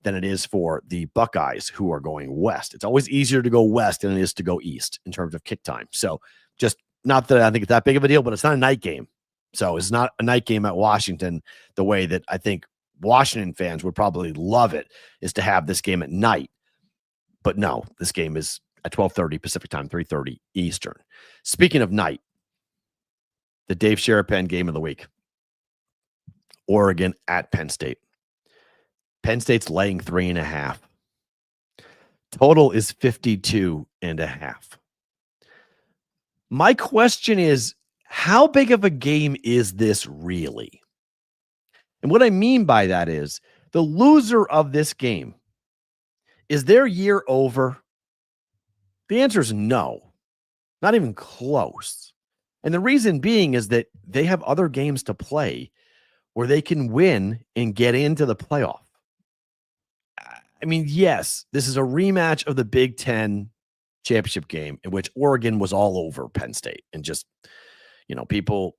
than it is for the Buckeyes who are going west. It's always easier to go west than it is to go east in terms of kick time. So just not that I think it's that big of a deal, but it's not a night game. So it's not a night game at Washington the way that I think Washington fans would probably love it is to have this game at night. But no, this game is at 12:30 Pacific time, 3:30 Eastern. Speaking of night, the Dave Sherapan game of the week. Oregon at Penn State. Penn State's laying 3.5. Total is 52.5. My question is, how big of a game is this really? And what I mean by that is the loser of this game, is their year over? The answer is no, not even close. And the reason being is that they have other games to play where they can win and get into the playoff. I mean, yes, this is a rematch of the Big Ten championship game in which Oregon was all over Penn State. And just, people,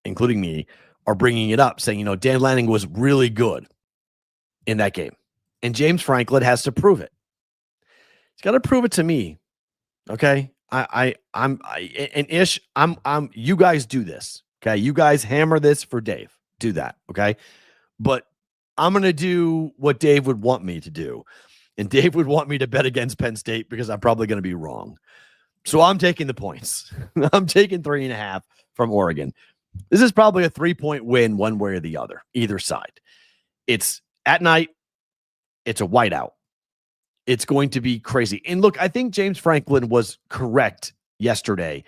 including me, are bringing it up saying, Dan Lanning was really good in that game. And James Franklin has to prove it. He's got to prove it to me. Okay. You guys do this. Okay. You guys hammer this for Dave. Do that. Okay. But I'm going to do what Dave would want me to do. And Dave would want me to bet against Penn State because I'm probably going to be wrong. So I'm taking the points. I'm taking 3.5 from Oregon. This is probably a 3-point win one way or the other, either side. It's at night. It's a whiteout. It's going to be crazy. And look, I think James Franklin was correct yesterday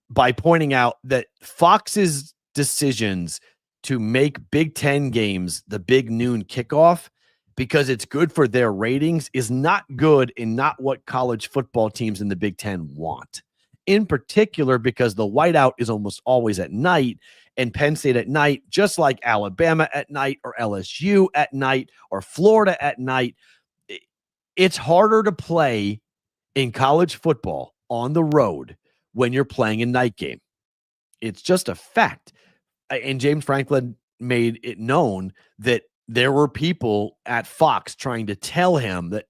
by pointing out that Fox's decisions to make Big Ten games the big noon kickoff because it's good for their ratings is not good and not what college football teams in the Big Ten want. In particular, because the whiteout is almost always at night, and Penn State at night, just like Alabama at night or LSU at night or Florida at night, it's harder to play in college football on the road when you're playing a night game. It's just a fact. And James Franklin made it known that there were people at Fox trying to tell him that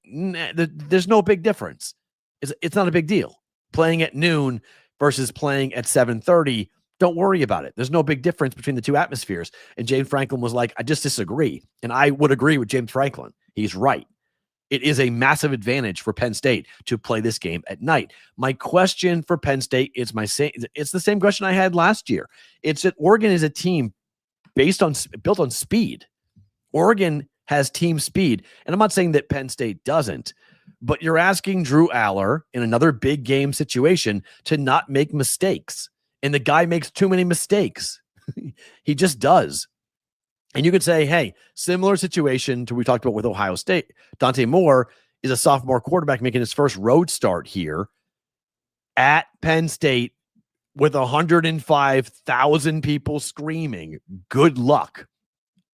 there's no big difference. It's not a big deal. Playing at noon versus playing at 7:30, don't worry about it. There's no big difference between the two atmospheres. And James Franklin was like, I just disagree. And I would agree with James Franklin. He's right. It is a massive advantage for Penn State to play this game at night. My question for Penn State is it's the same question I had last year. It's that Oregon is a team built on speed. Oregon has team speed. And I'm not saying that Penn State doesn't, but you're asking Drew Aller in another big game situation to not make mistakes. And the guy makes too many mistakes. He just does. And you could say, hey, similar situation to we talked about with Ohio State. Dante Moore is a sophomore quarterback making his first road start here at Penn State with 105,000 people screaming. Good luck.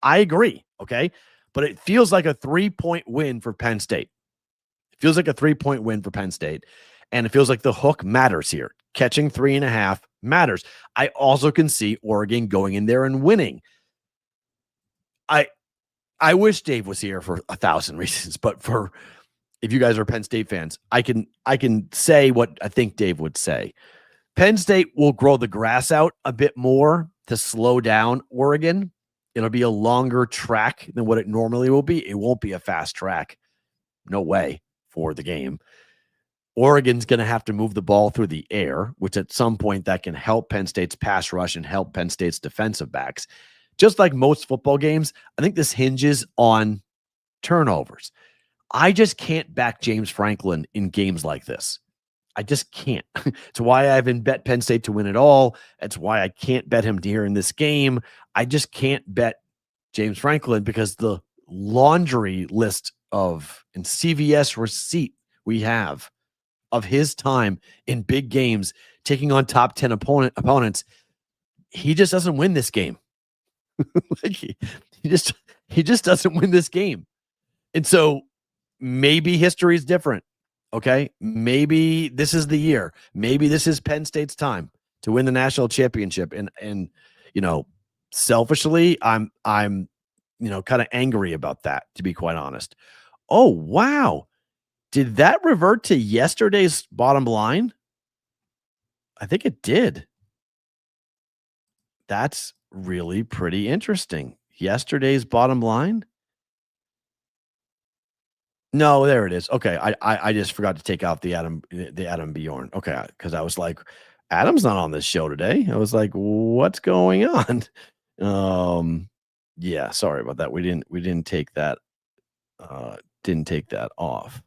I agree, okay? But it feels like a 3-point win for Penn State. It feels like a 3-point win for Penn State. And it feels like the hook matters here. Catching 3.5 matters. I also can see Oregon going in there and winning. I wish Dave was here for 1,000 reasons, but if you guys are Penn State fans, I can say what I think Dave would say. Penn State will grow the grass out a bit more to slow down Oregon. It'll be a longer track than what it normally will be. It won't be a fast track. No way for the game. Oregon's going to have to move the ball through the air, which at some point that can help Penn State's pass rush and help Penn State's defensive backs. Just like most football games, I think this hinges on turnovers. I just can't back James Franklin in games like this. I just can't. It's why I haven't bet Penn State to win it all. That's why I can't bet him here in this game. I just can't bet James Franklin because the laundry list and CVS receipt we have of his time in big games, taking on top 10 opponents, he just doesn't win this game. Like he just doesn't win this game. And so maybe history is different. Okay. Maybe this is the year. Maybe this is Penn State's time to win the national championship. And selfishly, I'm kind of angry about that, to be quite honest. Oh, wow. Did that revert to yesterday's bottom line? I think it did. That's really pretty interesting. Yesterday's bottom line? No, there it is. Okay, I just forgot to take out the Adam Bjorn. Okay, because I was like, Adam's not on this show today. I was like, what's going on? Yeah, sorry about that. We didn't take that. Didn't take that off.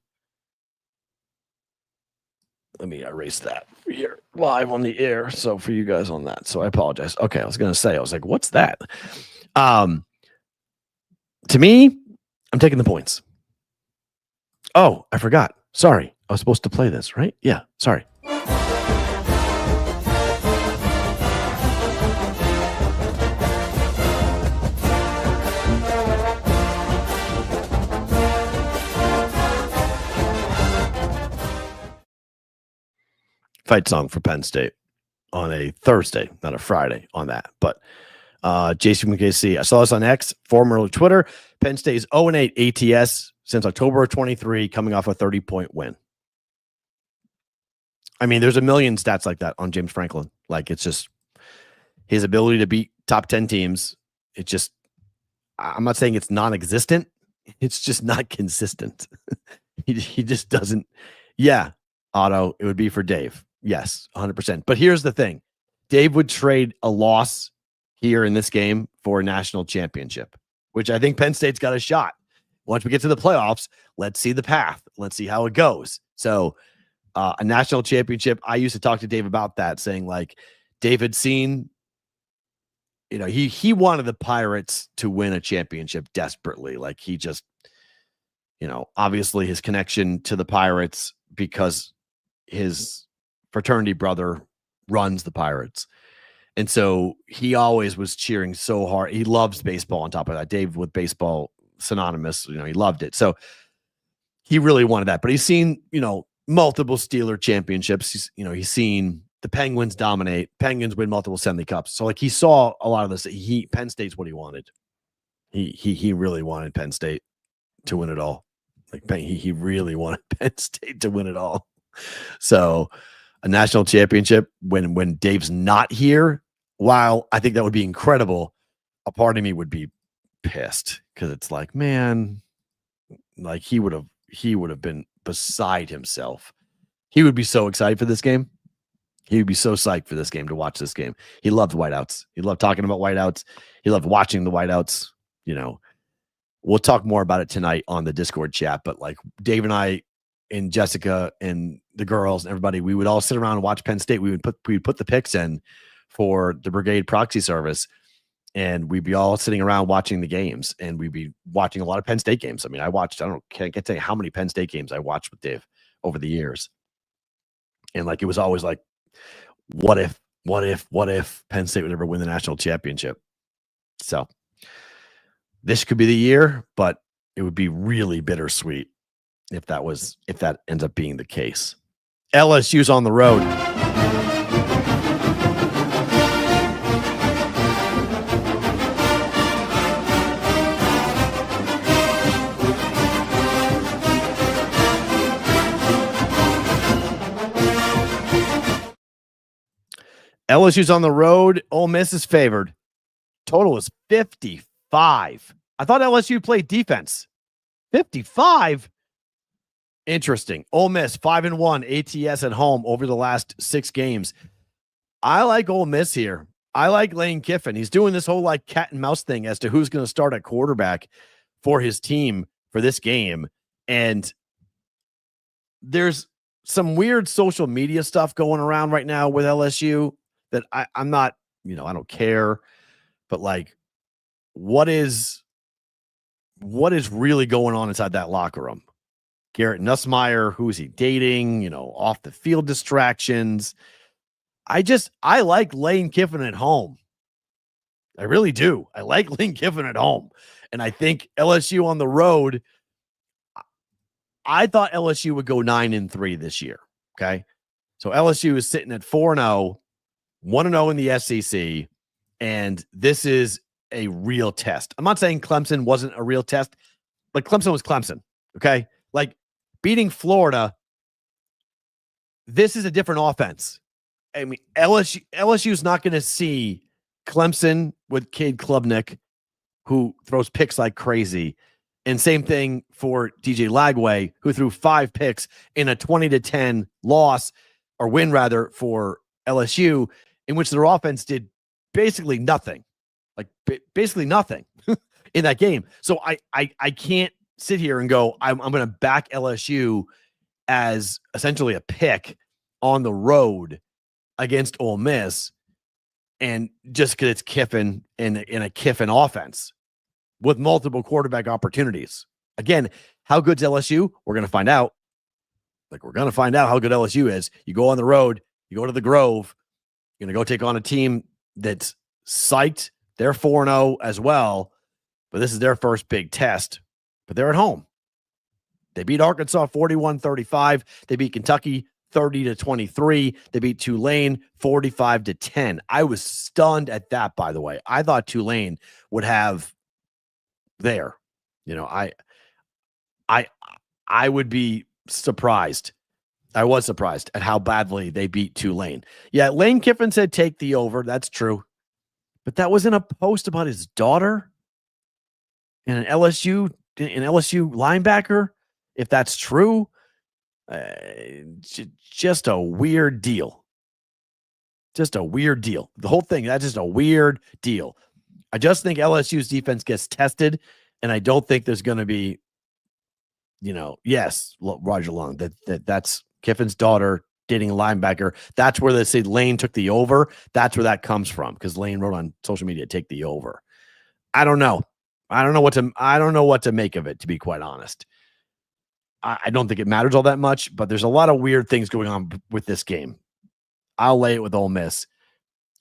Let me erase that here live on the air. So for you guys on that. So I apologize. Okay. I was like, what's that? To me, I'm taking the points. Oh, I forgot. Sorry. I was supposed to play this, right? Yeah. Sorry. Fight song for Penn State on a Thursday, not a Friday on that. But JC from KC, I saw this on X, formerly Twitter. Penn State is 0-8 ATS since October of 23, coming off a 30-point win. I mean, there's a million stats like that on James Franklin. Like, it's just his ability to beat top 10 teams. It just, I'm not saying it's non-existent. It's just not consistent. he just doesn't. Yeah, Otto, it would be for Dave. Yes, 100%. But here's the thing. Dave would trade a loss here in this game for a national championship, which I think Penn State's got a shot. Once we get to the playoffs, let's see the path. Let's see how it goes. So a national championship, I used to talk to Dave about that, saying like Dave had seen, he wanted the Pirates to win a championship desperately. Like he just, obviously his connection to the Pirates because his fraternity brother runs the Pirates. And so he always was cheering so hard. He loves baseball on top of that. Dave with baseball synonymous, he loved it. So he really wanted that. But he's seen, multiple Steeler championships. He's seen the Penguins dominate. Penguins win multiple Stanley Cups. So like he saw a lot of this. Penn State's what he wanted. He really wanted Penn State to win it all. Like he really wanted Penn State to win it all. So a national championship when Dave's not here, while I think that would be incredible, a part of me would be pissed because it's like, man, like he would have been beside himself. He would be so excited for this game. He would be so psyched for this game, to watch this game. He loved whiteouts. He loved talking about whiteouts. He loved watching the whiteouts. We'll talk more about it tonight on the Discord chat, but like Dave and I and Jessica and the girls and everybody, we would all sit around and watch Penn State. We'd put the picks in for the Brigade proxy service, and we'd be all sitting around watching the games, and we'd be watching a lot of Penn State games. I mean, can't tell you how many Penn State games I watched with Dave over the years. And like, it was always like, what if Penn State would ever win the national championship? So this could be the year, but it would be really bittersweet if that ends up being the case. LSU's on the road. LSU's on the road. Ole Miss is favored. Total is 55. I thought LSU played defense. 55. Interesting. Ole Miss 5-1 ATS at home over the last 6 games. I like Ole Miss here. I like Lane Kiffin. He's doing this whole like cat and mouse thing as to who's going to start at quarterback for his team for this game. And there's some weird social media stuff going around right now with LSU that I'm not, I don't care, but like, what is really going on inside that locker room? Garrett Nussmeier, who is he dating? Off the field distractions. I like Lane Kiffin at home. I really do. I like Lane Kiffin at home. And I think LSU on the road, I thought LSU would go 9-3 this year. Okay. So LSU is sitting at 4-0, 1-0 in the SEC. And this is a real test. I'm not saying Clemson wasn't a real test, but Clemson was Clemson. Okay. Like beating Florida. This is a different offense. I mean, LSU is not going to see Clemson with Cade Klubnik, who throws picks like crazy. And same thing for DJ Lagway, who threw 5 picks in a 20-10 loss, or win rather, for LSU, in which their offense did basically nothing. Like basically nothing in that game. So I can't sit here and go, I'm going to back LSU as essentially a pick on the road against Ole Miss, and just because it's Kiffin in a Kiffin offense with multiple quarterback opportunities. Again, how good's LSU? We're going to find out. Like, we're going to find out how good LSU is. You go on the road, you go to the Grove, you're going to go take on a team that's psyched. They're 4-0 as well, but this is their first big test. But they're at home. They beat Arkansas 41-35. They beat Kentucky 30-23. They beat Tulane 45-10. I was stunned at that, by the way. I thought Tulane would have there. I would be surprised. I was surprised at how badly they beat Tulane. Yeah, Lane Kiffin said take the over. That's true. But that was in a post about his daughter and an LSU linebacker. If that's true, just a weird deal. Just a weird deal. The whole thing, that's just a weird deal. I just think LSU's defense gets tested, and I don't think there's going to be, yes, Roger Long, that's Kiffin's daughter dating a linebacker. That's where they say Lane took the over. That's where that comes from, because Lane wrote on social media, take the over. I don't know. I don't know what to make of it, to be quite honest. I don't think it matters all that much, but there's a lot of weird things going on with this game. I'll lay it with Ole Miss.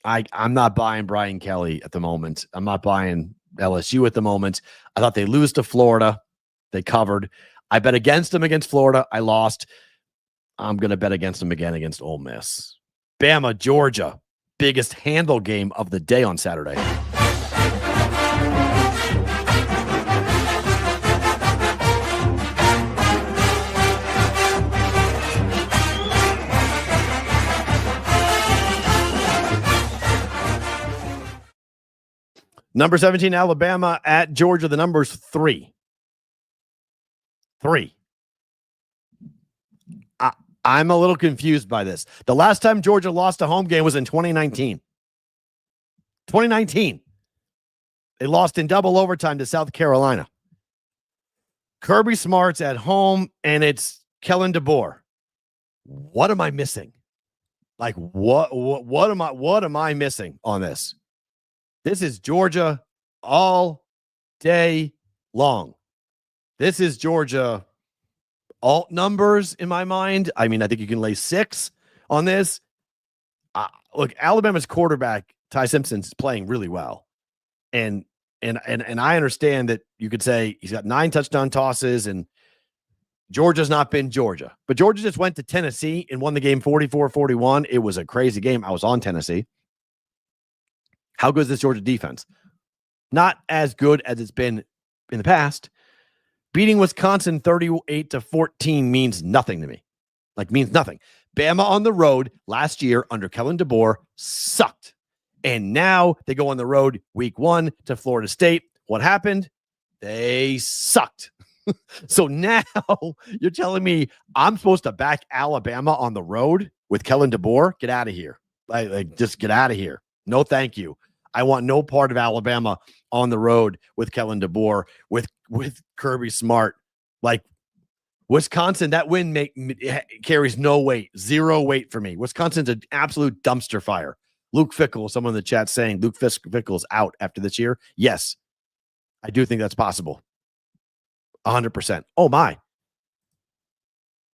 I'm not buying Brian Kelly at the moment. I'm not buying LSU at the moment. I thought they lose to Florida. They covered. I bet against them against Florida. I lost. I'm going to bet against them again against Ole Miss. Bama, Georgia, biggest handle game of the day on Saturday. Number 17, Alabama at Georgia. The number's 3. 3. I'm a little confused by this. The last time Georgia lost a home game was in 2019. 2019. They lost in double overtime to South Carolina. Kirby Smart's at home, and it's Kellen DeBoer. What am I missing? Like, what am I missing on this? This is Georgia all day long. This is Georgia alt numbers in my mind. I mean, I think you can lay 6 on this. Look, Alabama's quarterback, Ty Simpson's playing really well. And I understand that you could say he's got 9 touchdown tosses and Georgia's not been Georgia. But Georgia just went to Tennessee and won the game 44-41. It was a crazy game. I was on Tennessee. How good is this Georgia defense? Not as good as it's been in the past. Beating Wisconsin 38-14 means nothing to me. Like, means nothing. Bama on the road last year under Kellen DeBoer sucked. And now they go on the road week 1 to Florida State. What happened? They sucked. So now you're telling me I'm supposed to back Alabama on the road with Kellen DeBoer? Get out of here. Like, just get out of here. No, thank you. I want no part of Alabama on the road with Kellen DeBoer, with Kirby Smart. Like, Wisconsin, that win carries no weight, 0 weight for me. Wisconsin's an absolute dumpster fire. Luke Fickell, someone in the chat saying Luke Fickell's out after this year. Yes, I do think that's possible. 100%. Oh, my.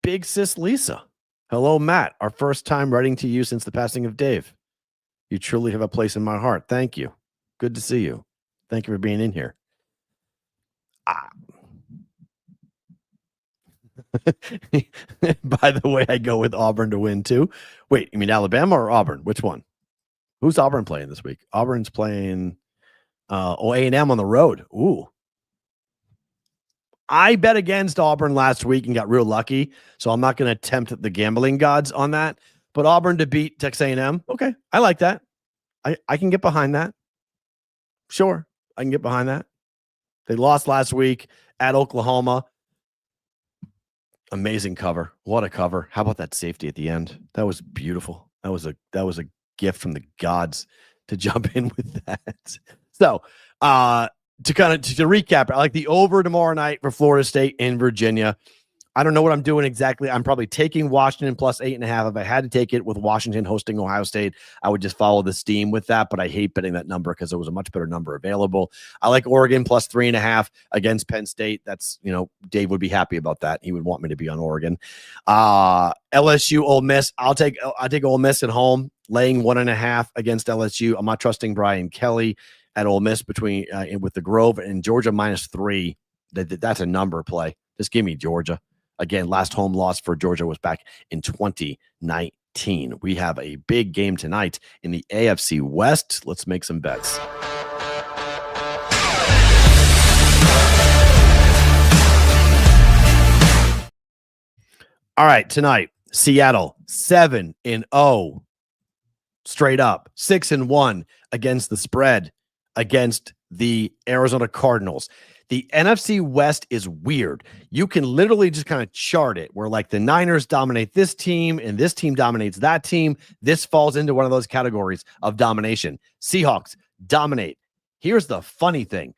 Big sis Lisa. Hello, Matt. Our first time writing to you since the passing of Dave. You truly have a place in my heart. Thank you. Good to see you. Thank you for being in here. By the way, I go with Auburn to win too. Wait, you mean Alabama or Auburn? Which one? Who's Auburn playing this week? Auburn's playing A&M on the road. Ooh. I bet against Auburn last week and got real lucky, so I'm not going to tempt the gambling gods on that. But Auburn to beat Texas A&M, okay, I like that. I can get behind that. Sure, I can get behind that. They lost last week at Oklahoma. Amazing cover. What a cover. How about that safety at the end? That was beautiful. That was a gift from the gods to jump in with that. So, to recap, I like the over tomorrow night for Florida State in Virginia. I don't know what I'm doing exactly. I'm probably taking Washington plus 8.5. If I had to take it with Washington hosting Ohio State, I would just follow the steam with that. But I hate betting that number because there was a much better number available. I like Oregon plus 3.5 against Penn State. That's, Dave would be happy about that. He would want me to be on Oregon. LSU, Ole Miss. I'll take Ole Miss at home, laying 1.5 against LSU. I'm not trusting Brian Kelly at Ole Miss with the Grove and Georgia minus 3. That's a number play. Just give me Georgia. Again, last home loss for Georgia was back in 2019. We have a big game tonight in the AFC West. Let's make some bets. All right, tonight, Seattle 7-0 straight up, 6-1 against the spread against the Arizona Cardinals. The NFC West is weird. You can literally just kind of chart it where like the Niners dominate this team and this team dominates that team. This falls into one of those categories of domination. Seahawks dominate. Here's the funny thing.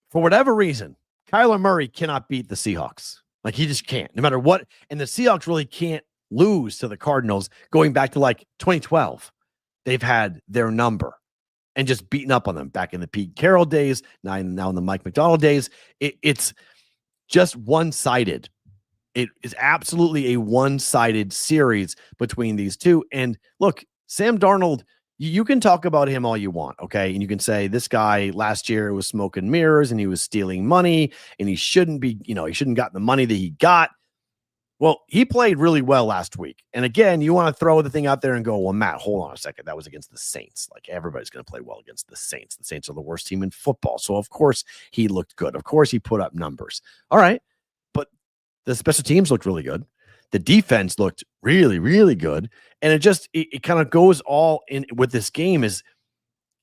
For whatever reason, Kyler Murray cannot beat the Seahawks. Like, he just can't, no matter what. And the Seahawks really can't lose to the Cardinals going back to like 2012. They've had their number. And just beating up on them back in the Pete Carroll days, now in the Mike McDonald days. It's just one-sided. It is absolutely a one-sided series between these two. And look, Sam Darnold, you can talk about him all you want, okay? And you can say this guy last year was smoke and mirrors and he was stealing money and he shouldn't be, he shouldn't have gotten the money that he got. Well, he played really well last week. And again, you want to throw the thing out there and go, well, Matt, hold on a second. That was against the Saints. Like, everybody's going to play well against the Saints. The Saints are the worst team in football. So, of course, he looked good. Of course, he put up numbers. All right. But the special teams looked really good. The defense looked really, really good. And it kind of goes all in with this game is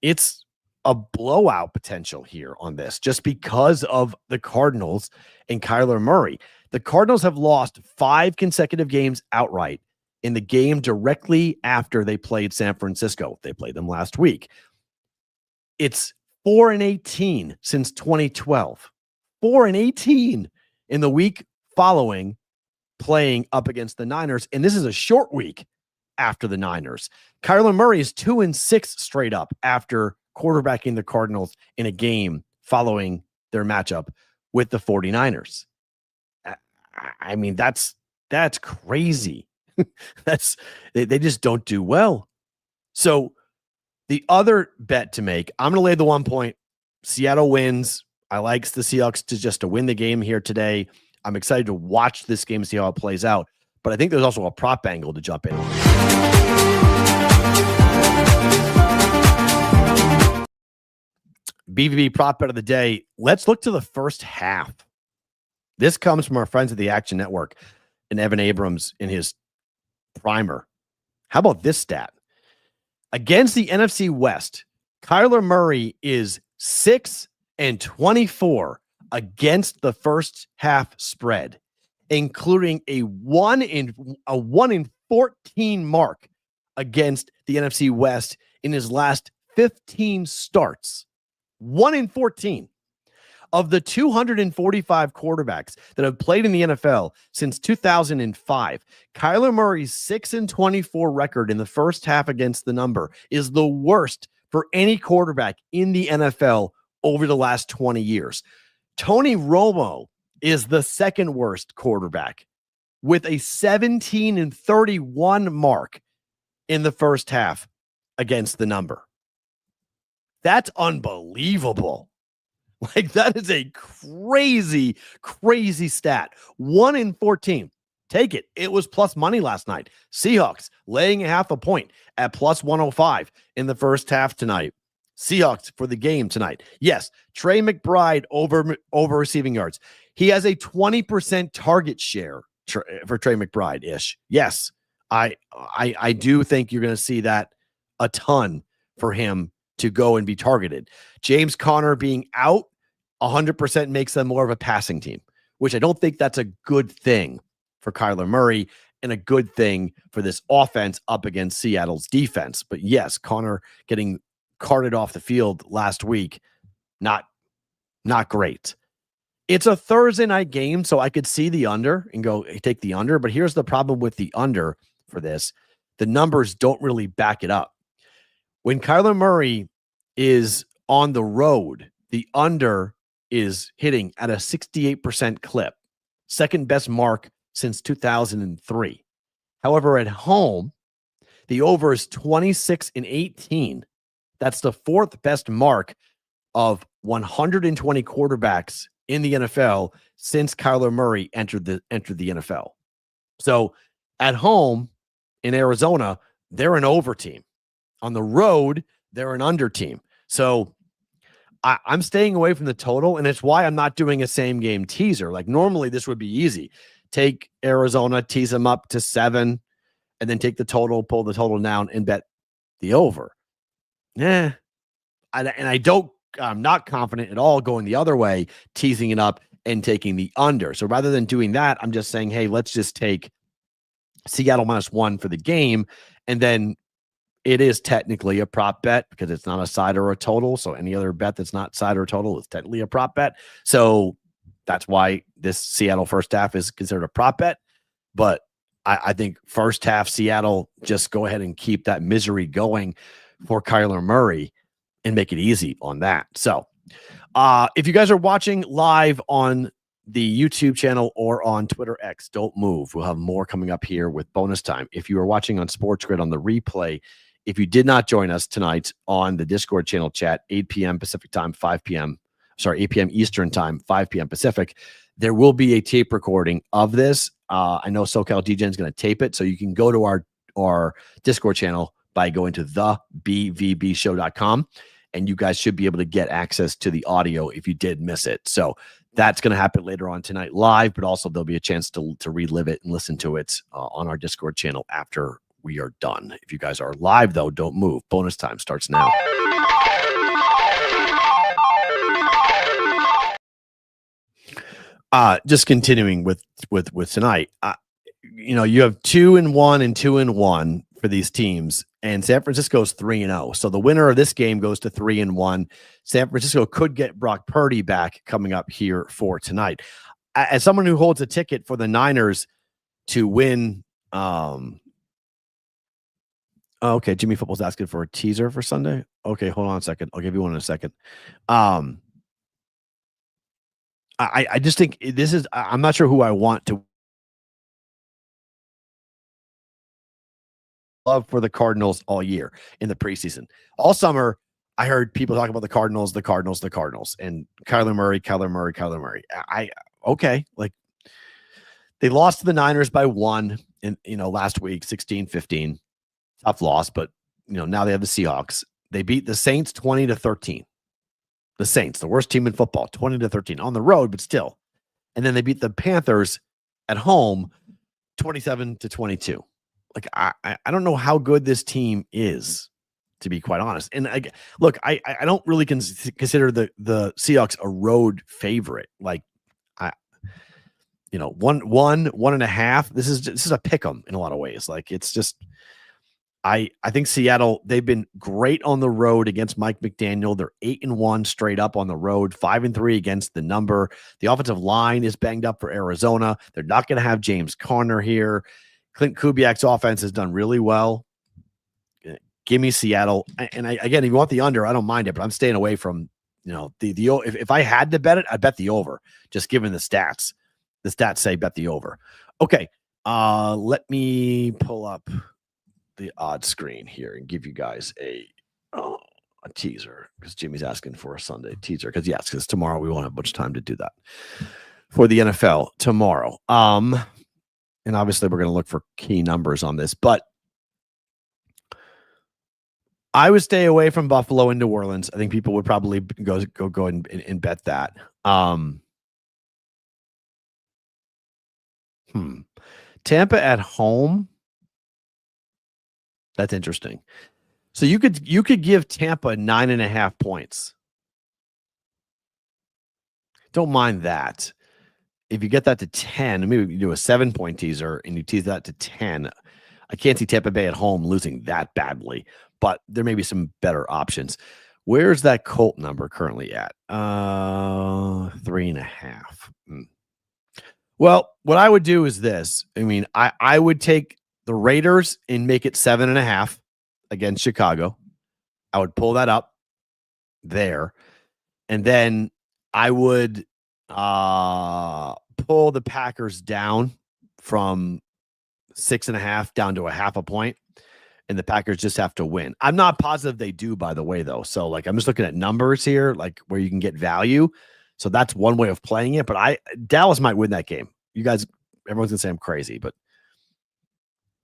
it's a blowout potential here on this just because of the Cardinals and Kyler Murray. The Cardinals have lost 5 consecutive games outright in the game directly after they played San Francisco. They played them last week. It's 4-18 since 2012. 4-18 in the week following playing up against the Niners. And this is a short week after the Niners. Kyler Murray is 2-6 straight up after quarterbacking the Cardinals in a game following their matchup with the 49ers. I mean, that's crazy. They just don't do well. So the other bet to make, I'm going to lay the 1 point. Seattle wins. I like the Seahawks to win the game here today. I'm excited to watch this game and see how it plays out. But I think there's also a prop angle to jump in. BVB prop bet of the day. Let's look to the first half. This comes from our friends at the Action Network and Evan Abrams in his primer. How about this stat? Against the NFC West, Kyler Murray is 6-24 against the first half spread, including a 1 in 14 mark against the NFC West in his last 15 starts. 1 in 14. Of the 245 quarterbacks that have played in the NFL since 2005, Kyler Murray's 6-24 record in the first half against the number is the worst for any quarterback in the NFL over the last 20 years. Tony Romo is the second worst quarterback with a 17-31 mark in the first half against the number. That's unbelievable. Like, that is a crazy, crazy stat. 1 in 14. Take it. It was plus money last night. Seahawks laying a half a point at plus 105 in the first half tonight. Seahawks for the game tonight. Yes, Trey McBride over receiving yards. He has a 20% target share for Trey McBride-ish. Yes, I do think you're going to see that a ton for him to go and be targeted. James Conner being out 100% makes them more of a passing team, which I don't think that's a good thing for Kyler Murray and a good thing for this offense up against Seattle's defense. But yes, Conner getting carted off the field last week, not great. It's a Thursday night game, so I could see the under and go take the under. But here's the problem with the under for this. The numbers don't really back it up. When Kyler Murray is on the road, the under is hitting at a 68% clip, second best mark since 2003. However, at home, the over is 26-18. That's the fourth best mark of 120 quarterbacks in the NFL since Kyler Murray entered the NFL. So at home in Arizona, they're an over team. On the road, they're an under team. So I'm staying away from the total, and it's why I'm not doing a same game teaser. Like, normally this would be easy. Take Arizona, tease them up to 7, and then take the total, pull the total down, and bet the over. I'm not confident at all going the other way, teasing it up and taking the under. So rather than doing that, I'm just saying, hey, let's just take Seattle -1 for the game, and then it is technically a prop bet because it's not a side or a total. So any other bet that's not side or total is technically a prop bet. So that's why this Seattle first half is considered a prop bet. But I think first half Seattle, just go ahead and keep that misery going for Kyler Murray and make it easy on that. So if you guys are watching live on the YouTube channel or on Twitter X, don't move. We'll have more coming up here with bonus time. If you are watching on Sports Grid on the replay, if you did not join us tonight on the Discord channel chat, 8 p.m. Pacific time, 8 p.m. Eastern time, 5 p.m. Pacific, There will be a tape recording of this. I know SoCal DGen is going to tape it, so you can go to our Discord channel by going to thebvbshow.com, and you guys should be able to get access to the audio if you did miss it. So that's going to happen later on tonight live, but also there'll be a chance to relive it and listen to it on our Discord channel after we are done. If you guys are live, though, don't move. Bonus time starts now. Just continuing with tonight, you have 2-1 and 2-1 for these teams, and San Francisco's 3-0. So the winner of this game goes to 3-1. San Francisco could get Brock Purdy back coming up here for tonight. As someone who holds a ticket for the Niners to win, okay, Jimmy Football's asking for a teaser for Sunday. Okay, hold on a second. I'll give you one in a second. I just think this is, I'm not sure who I want to love for the Cardinals all year in the preseason. All summer, I heard people talk about the Cardinals, and Kyler Murray. Okay, like they lost to the Niners by 1 in last week, 16-15. Tough loss, but now they have the Seahawks. They beat the Saints 20-13. The Saints, the worst team in football, 20-13 on the road, but still. And then they beat the Panthers at home 27-22. Like I don't know how good this team is, to be quite honest. And I don't really consider the Seahawks a road favorite. Like 1.5. This is a pick 'em in a lot of ways. Like it's just. I think Seattle, they've been great on the road against Mike McDaniel. They're 8-1 straight up on the road, 5-3 against the number. The offensive line is banged up for Arizona. They're not going to have James Conner here. Clint Kubiak's offense has done really well. Give me Seattle. And again, if you want the under, I don't mind it, but I'm staying away from, if I had to bet it, I'd bet the over, just given the stats. The stats say bet the over. Okay. Let me pull up the odd screen here and give you guys a teaser, because Jimmy's asking for a Sunday teaser. Because tomorrow we won't have much time to do that for the NFL tomorrow. And obviously we're going to look for key numbers on this, but I would stay away from Buffalo and New Orleans. I think people would probably go and bet that. Tampa at home. That's interesting. So you could give Tampa 9.5 points. Don't mind that. If you get that to 10, maybe you do a 7-point teaser and you tease that to 10. I can't see Tampa Bay at home losing that badly, but there may be some better options. Where's that Colt number currently at? 3.5. Well, what I would do is this. I mean, I would take the Raiders and make it 7.5 against Chicago. I would pull that up there. And then I would pull the Packers down from 6.5 down to 0.5 point. And the Packers just have to win. I'm not positive they do, by the way, though. So I'm just looking at numbers here, like where you can get value. So that's one way of playing it. But Dallas might win that game. You guys, everyone's gonna say I'm crazy, but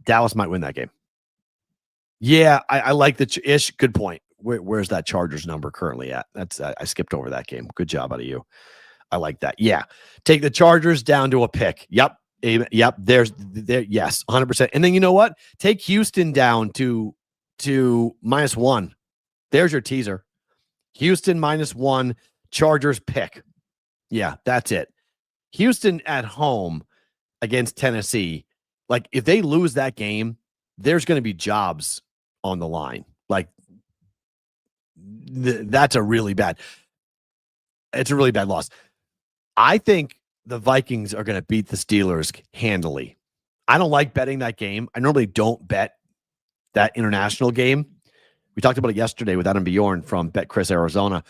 Dallas might win that game. Yeah, I like the ish. Good point. Where's that Chargers number currently at? That's I skipped over that game. Good job out of you. I like that. Yeah, take the Chargers down to a pick. Yep. There's yes, 100%. And then you know what? Take Houston down to -1. There's your teaser. Houston -1. Chargers pick. Yeah, that's it. Houston at home against Tennessee. Like, if they lose that game, there's going to be jobs on the line. Like, that's a really bad. It's a really bad loss. I think the Vikings are going to beat the Steelers handily. I don't like betting that game. I normally don't bet that international game. We talked about it yesterday with Adam Bjorn from Bet Chris Arizona.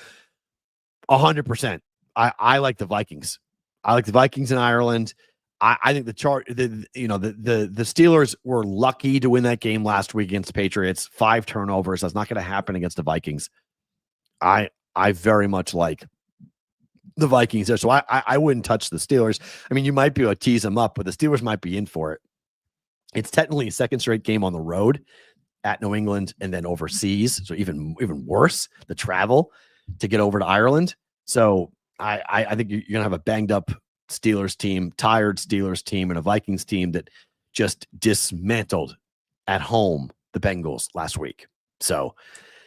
100%. I like the Vikings. I like the Vikings in Ireland. I think the Steelers were lucky to win that game last week against the Patriots. 5 turnovers. That's not going to happen against the Vikings. I very much like the Vikings there. So I wouldn't touch the Steelers. I mean, you might be able to tease them up, but the Steelers might be in for it. It's technically a second straight game on the road at New England and then overseas. So even worse, the travel to get over to Ireland. So I think you're going to have a banged up Steelers team, tired Steelers team, and a Vikings team that just dismantled at home the Bengals last week. So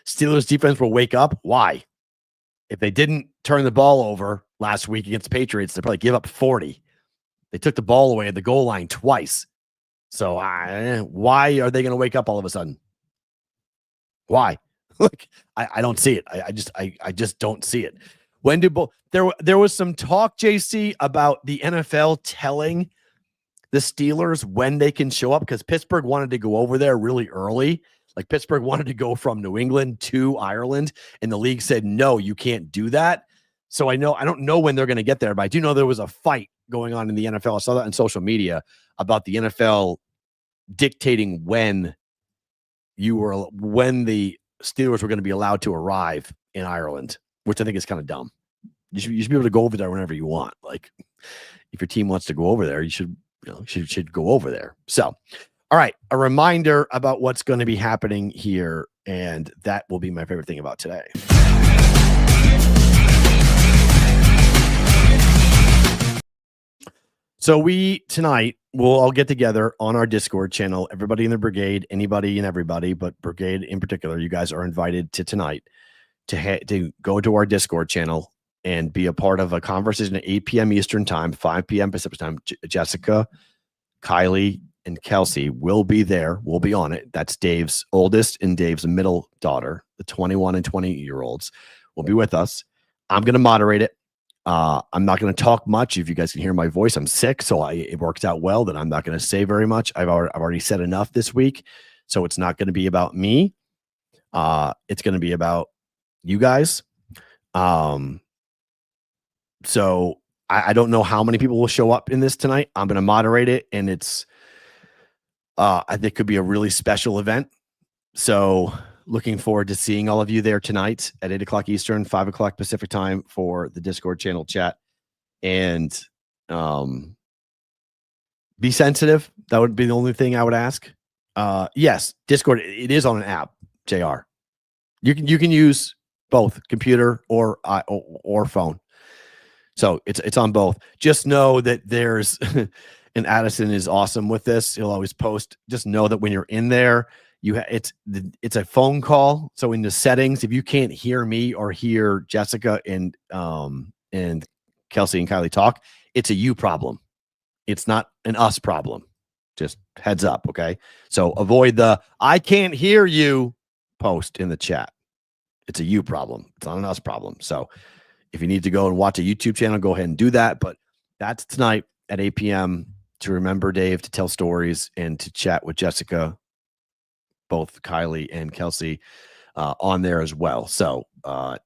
Steelers defense will wake up. Why? If they didn't turn the ball over last week against the Patriots, they'd probably give up 40. They took the ball away at the goal line twice. So why are they going to wake up all of a sudden? Why? Look, I don't see it. I just don't see it. When do there was some talk, JC, about the NFL telling the Steelers when they can show up because Pittsburgh wanted to go over there really early. Like Pittsburgh wanted to go from New England to Ireland, and the league said, no, you can't do that. So I don't know when they're going to get there, but I do know there was a fight going on in the NFL. I saw that on social media about the NFL dictating when the Steelers were going to be allowed to arrive in Ireland, which I think is kind of dumb. You should be able to go over there whenever you want. Like if your team wants to go over there, you should go over there. So, all right, a reminder about what's going to be happening here, and that will be my favorite thing about today. So we tonight we'll all get together on our Discord channel. Everybody in the brigade, anybody and everybody, but brigade in particular, you guys are invited to tonight to go to our Discord channel and be a part of a conversation at 8 p.m. Eastern time, 5 p.m. Pacific time. Jessica, Kylie, and Kelsey will be there. We'll be on it. That's Dave's oldest and Dave's middle daughter, the 21 and 20-year-olds, will be with us. I'm going to moderate it. I'm not going to talk much. If you guys can hear my voice, I'm sick, so it worked out well that I'm not going to say very much. I've already said enough this week, so it's not going to be about me. It's going to be about you guys. So I don't know how many people will show up in this tonight. I'm going to moderate it, and it's I think it could be a really special event. So looking forward to seeing all of you there tonight at 8 o'clock Eastern, 5 o'clock Pacific time for the Discord channel chat. And be sensitive. That would be the only thing I would ask. Yes, Discord, it is on an app, JR. You can use both computer or phone. So it's on both. Just know that there's and Addison is awesome with this. He'll always post. Just know that when you're in there, it's a phone call. So in the settings, if you can't hear me or hear Jessica and Kelsey and Kylie talk, it's a you problem. It's not an us problem. Just heads up, okay? So avoid the I can't hear you post in the chat. It's a you problem. It's not an us problem. So if you need to go and watch a YouTube channel, go ahead and do that. But that's tonight at 8 p.m. to remember Dave, to tell stories, and to chat with Jessica, both Kylie and Kelsey on there as well. So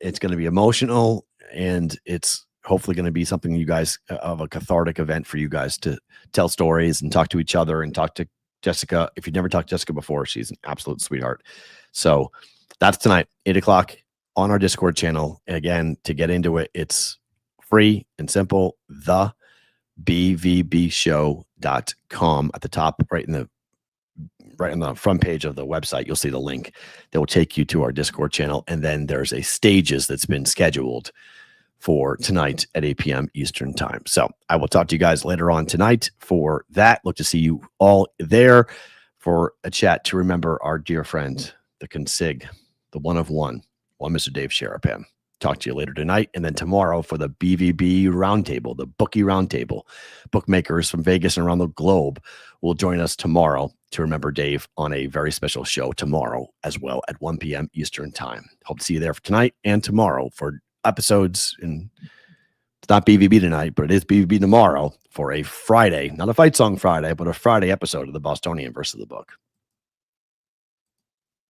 it's going to be emotional, and it's hopefully going to be something you guys of a cathartic event for you guys to tell stories and talk to each other and talk to Jessica. If you've never talked to Jessica before, she's an absolute sweetheart. So that's tonight, 8 o'clock on our Discord channel. And again, to get into it, it's free and simple. TheBVBShow.com at the top, right on the front page of the website. You'll see the link that will take you to our Discord channel. And then there's a stages that's been scheduled for tonight at 8 p.m. Eastern time. So I will talk to you guys later on tonight for that. Look to see you all there for a chat to remember our dear friend, the consig, the one Mr. Dave Sherapan. Talk to you later tonight, and then tomorrow for the BVB Roundtable, the Bookie Roundtable. Bookmakers from Vegas and around the globe will join us tomorrow to remember Dave on a very special show tomorrow as well at 1 p.m. Eastern time. Hope to see you there for tonight and tomorrow for episodes. And it's not BVB tonight, but it is BVB tomorrow for a Friday, not a fight song Friday, but a Friday episode of the Bostonian versus the Book.